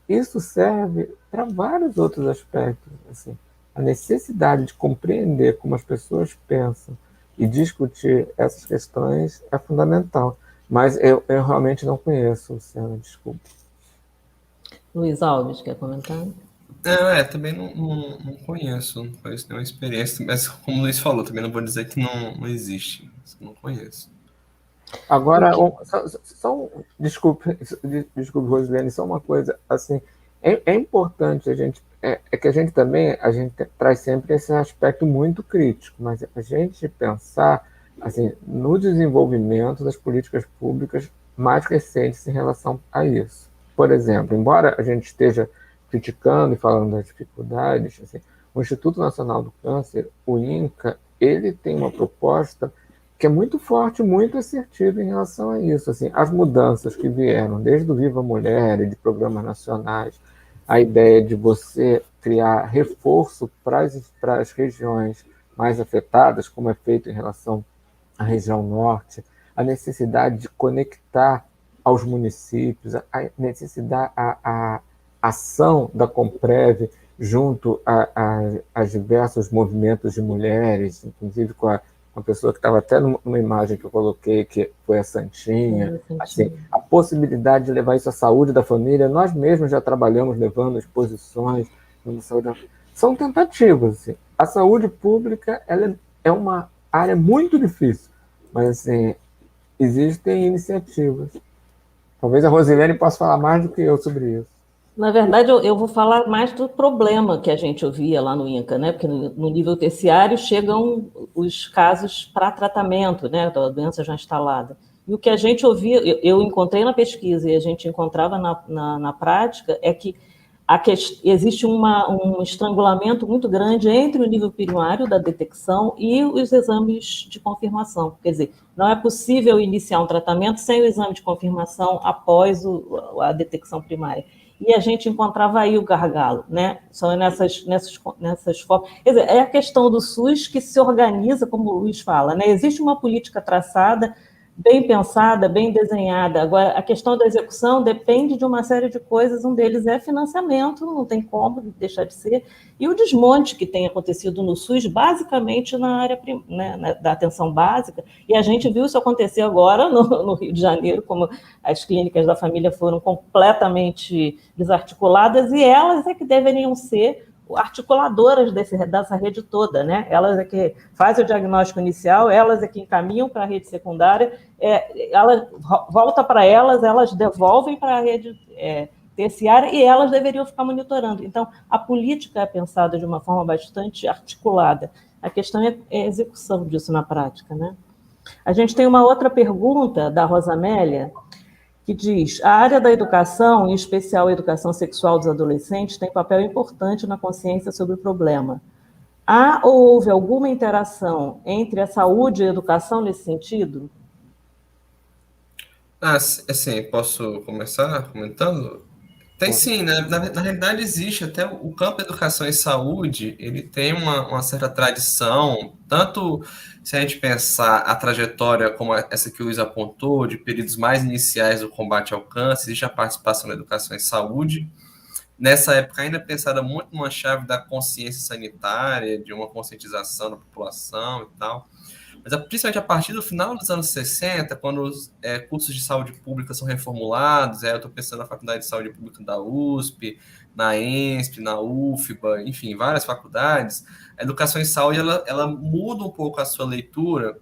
Isso serve para vários outros aspectos. Assim, a necessidade de compreender como as pessoas pensam e discutir essas questões é fundamental. Mas eu realmente não conheço, Luciana, desculpa. Luiz Alves, quer comentar? Também não conheço, não conheço nenhuma experiência, mas como o Luiz falou, também não vou dizer que não existe, não conheço. Agora, desculpe, Rosilene, só uma coisa, assim, é importante a gente, que a gente também, a gente traz sempre esse aspecto muito crítico, mas a gente pensar, assim, no desenvolvimento das políticas públicas mais recentes em relação a isso. Por exemplo, embora a gente esteja criticando e falando das dificuldades, assim, o Instituto Nacional do Câncer, o INCA, ele tem uma proposta que é muito forte, muito assertivo em relação a isso. Assim, as mudanças que vieram desde o Viva Mulher e de programas nacionais, a ideia de você criar reforço para as regiões mais afetadas, como é feito em relação à região norte, a necessidade de conectar aos municípios, a necessidade, a ação da Comprev junto a diversos movimentos de mulheres, inclusive com uma pessoa que estava até numa imagem que eu coloquei, que foi a Santinha, assim, a possibilidade de levar isso à saúde da família, nós mesmos já trabalhamos levando exposições, são tentativas. Assim. A saúde pública ela é uma área muito difícil, mas assim, existem iniciativas. Talvez a Rosilene possa falar mais do que eu sobre isso. Na verdade, eu vou falar mais do problema que a gente ouvia lá no INCA, né? Porque no nível terciário chegam os casos para tratamento, né, da doença já instalada. E o que a gente ouvia, eu encontrei na pesquisa e a gente encontrava na prática, é que existe um estrangulamento muito grande entre o nível primário da detecção e os exames de confirmação. Quer dizer, não é possível iniciar um tratamento sem o exame de confirmação após a detecção primária. E a gente encontrava aí o gargalo, né? São nessas formas. Quer dizer, é a questão do SUS que se organiza, como o Luiz fala, né? Existe uma política traçada, bem pensada, bem desenhada. Agora, a questão da execução depende de uma série de coisas. Um deles é financiamento, não tem como deixar de ser, e o desmonte que tem acontecido no SUS, basicamente na área, né, da atenção básica, e a gente viu isso acontecer agora no Rio de Janeiro, como as clínicas da família foram completamente desarticuladas, e elas é que deveriam ser articuladoras dessa rede toda, né? Elas é que fazem o diagnóstico inicial, elas é que encaminham para a rede secundária, ela volta para elas devolvem para a rede terciária e elas deveriam ficar monitorando. Então, a política é pensada de uma forma bastante articulada. A questão é a execução disso na prática, né? A gente tem uma outra pergunta da Rosa Amélia, que diz: a área da educação, em especial a educação sexual dos adolescentes, tem papel importante na consciência sobre o problema. Há ou houve alguma interação entre a saúde e a educação nesse sentido? Assim, posso começar comentando? Tem sim, né? Na realidade existe até o campo da educação e saúde, ele tem uma certa tradição, tanto se a gente pensar a trajetória como essa que o Luiz apontou, de períodos mais iniciais do combate ao câncer, existe a participação da educação e saúde. Nessa época ainda pensada muito numa chave da consciência sanitária, de uma conscientização da população e tal. Mas principalmente a partir do final dos anos 60, quando os cursos de saúde pública são reformulados, eu estou pensando na Faculdade de Saúde Pública da USP, na ENSP, na UFBA, enfim, várias faculdades, a educação em saúde ela muda um pouco a sua leitura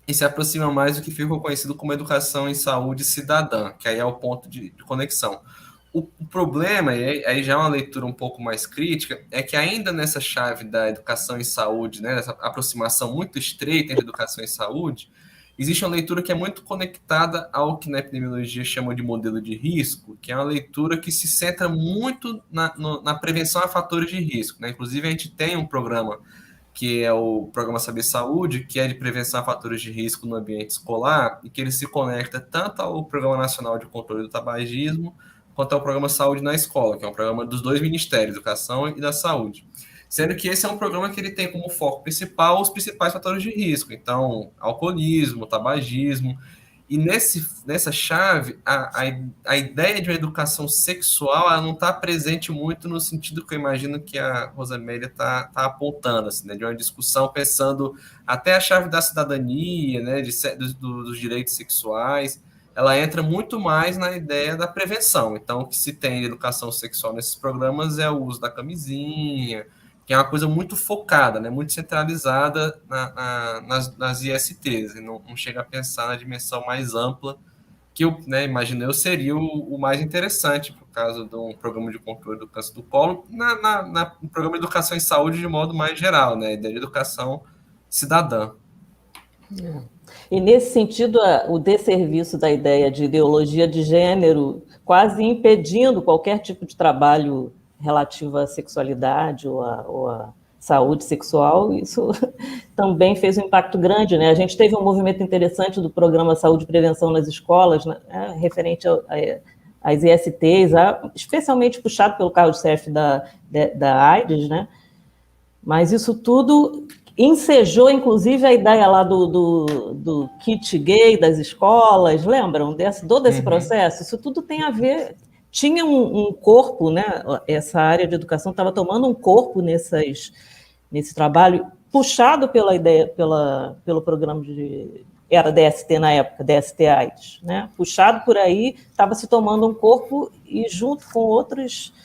e se aproxima mais do que ficou conhecido como educação em saúde cidadã, que aí é o ponto de conexão. O problema, e aí já é uma leitura um pouco mais crítica, é que ainda nessa chave da educação e saúde, né, essa aproximação muito estreita entre educação e saúde, existe uma leitura que é muito conectada ao que na epidemiologia chama de modelo de risco, que é uma leitura que se centra muito na prevenção a fatores de risco. Né? Inclusive, a gente tem um programa que é o Programa Saber Saúde, que é de prevenção a fatores de risco no ambiente escolar, e que ele se conecta tanto ao Programa Nacional de Controle do Tabagismo, quanto ao Programa Saúde na Escola, que é um programa dos dois ministérios, Educação e da Saúde. Sendo que esse é um programa que ele tem como foco principal os principais fatores de risco. Então, alcoolismo, tabagismo. E nessa chave, a ideia de uma educação sexual ela não está presente muito no sentido que eu imagino que a Rosamélia está apontando, assim, né, de uma discussão pensando até a chave da cidadania, né, dos direitos sexuais. Ela entra muito mais na ideia da prevenção. Então, o que se tem de educação sexual nesses programas é o uso da camisinha, que é uma coisa muito focada, né, muito centralizada nas ISTs, e não chega a pensar na dimensão mais ampla, que eu, né, imagino eu, seria o mais interessante, por causa de um programa de controle do câncer do colo, no programa de educação em saúde de modo mais geral, né, de educação cidadã. E, nesse sentido, o desserviço da ideia de ideologia de gênero, quase impedindo qualquer tipo de trabalho relativo à sexualidade ou à saúde sexual, isso também fez um impacto grande, né? A gente teve um movimento interessante do programa Saúde e Prevenção nas escolas, né, referente às ISTs, especialmente puxado pelo carro-chefe da AIDS, né? Mas isso tudo ensejou, inclusive, a ideia lá do kit gay das escolas, lembram todo esse processo? Isso tudo tem a ver... Tinha um corpo, né? Essa área de educação estava tomando um corpo nesse trabalho, puxado pela ideia, pelo programa era DST na época, DST AIDS, né? Puxado por aí, estava se tomando um corpo e junto com outros,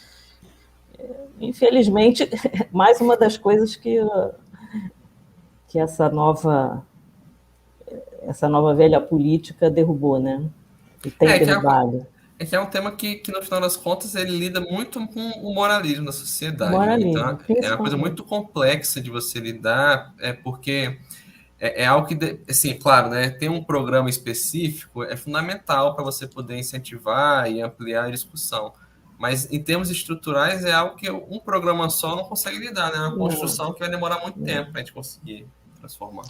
infelizmente, mais uma das coisas que essa nova velha política derrubou, né? E tem derrubado. É um tema que, no final das contas, ele lida muito com o moralismo da sociedade. Moralismo, né? Então, é uma coisa muito complexa de você lidar, porque é algo que, assim, claro, né, ter um programa específico é fundamental para você poder incentivar e ampliar a discussão. Mas, em termos estruturais, é algo que um programa só não consegue lidar, né? É uma construção que vai demorar muito tempo para a gente conseguir transformar.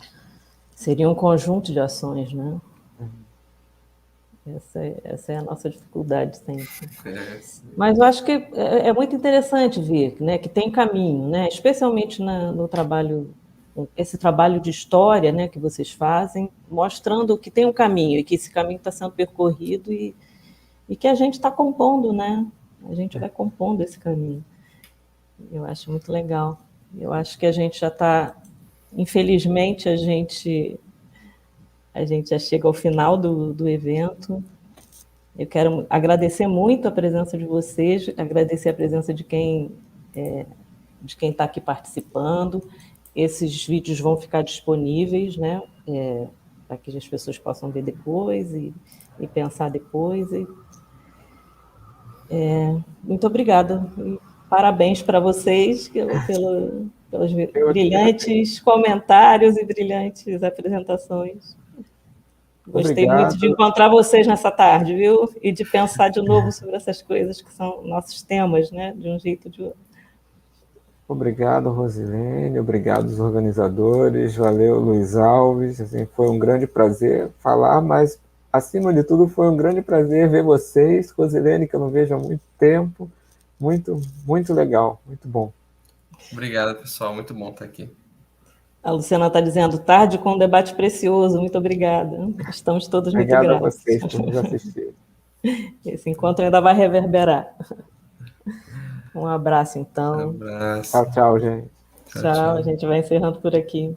Seria um conjunto de ações, né? Essa é a nossa dificuldade sempre. Mas eu acho que é muito interessante ver, né, que tem caminho, né, especialmente no trabalho, esse trabalho de história, né, que vocês fazem, mostrando que tem um caminho e que esse caminho está sendo percorrido e que a gente está compondo, né? A gente vai compondo esse caminho. Eu acho muito legal. Eu acho que a gente já está, infelizmente, a gente já chega ao final do evento. Eu quero agradecer muito a presença de vocês, agradecer a presença de quem está aqui participando. Esses vídeos vão ficar disponíveis, né, para que as pessoas possam ver depois e pensar depois. Muito obrigada. E parabéns para vocês pelos brilhantes comentários e brilhantes apresentações. Gostei muito de encontrar vocês nessa tarde, viu? E de pensar de novo sobre essas coisas que são nossos temas, né? De um jeito ou de outro. Obrigado, Rosilene. Obrigado aos organizadores. Valeu, Luiz Alves. Assim, foi um grande prazer falar, mas, acima de tudo, foi um grande prazer ver vocês. Rosilene, que eu não vejo há muito tempo. Muito, muito legal. Muito bom. Obrigado, pessoal. Muito bom estar aqui. A Luciana está dizendo, tarde com um debate precioso, muito obrigada. Estamos todos muito gratos. Obrigado a vocês por nos assistirem. Esse encontro ainda vai reverberar. Um abraço, então. Um abraço. Tchau, tchau, gente. Tchau, a gente vai encerrando por aqui.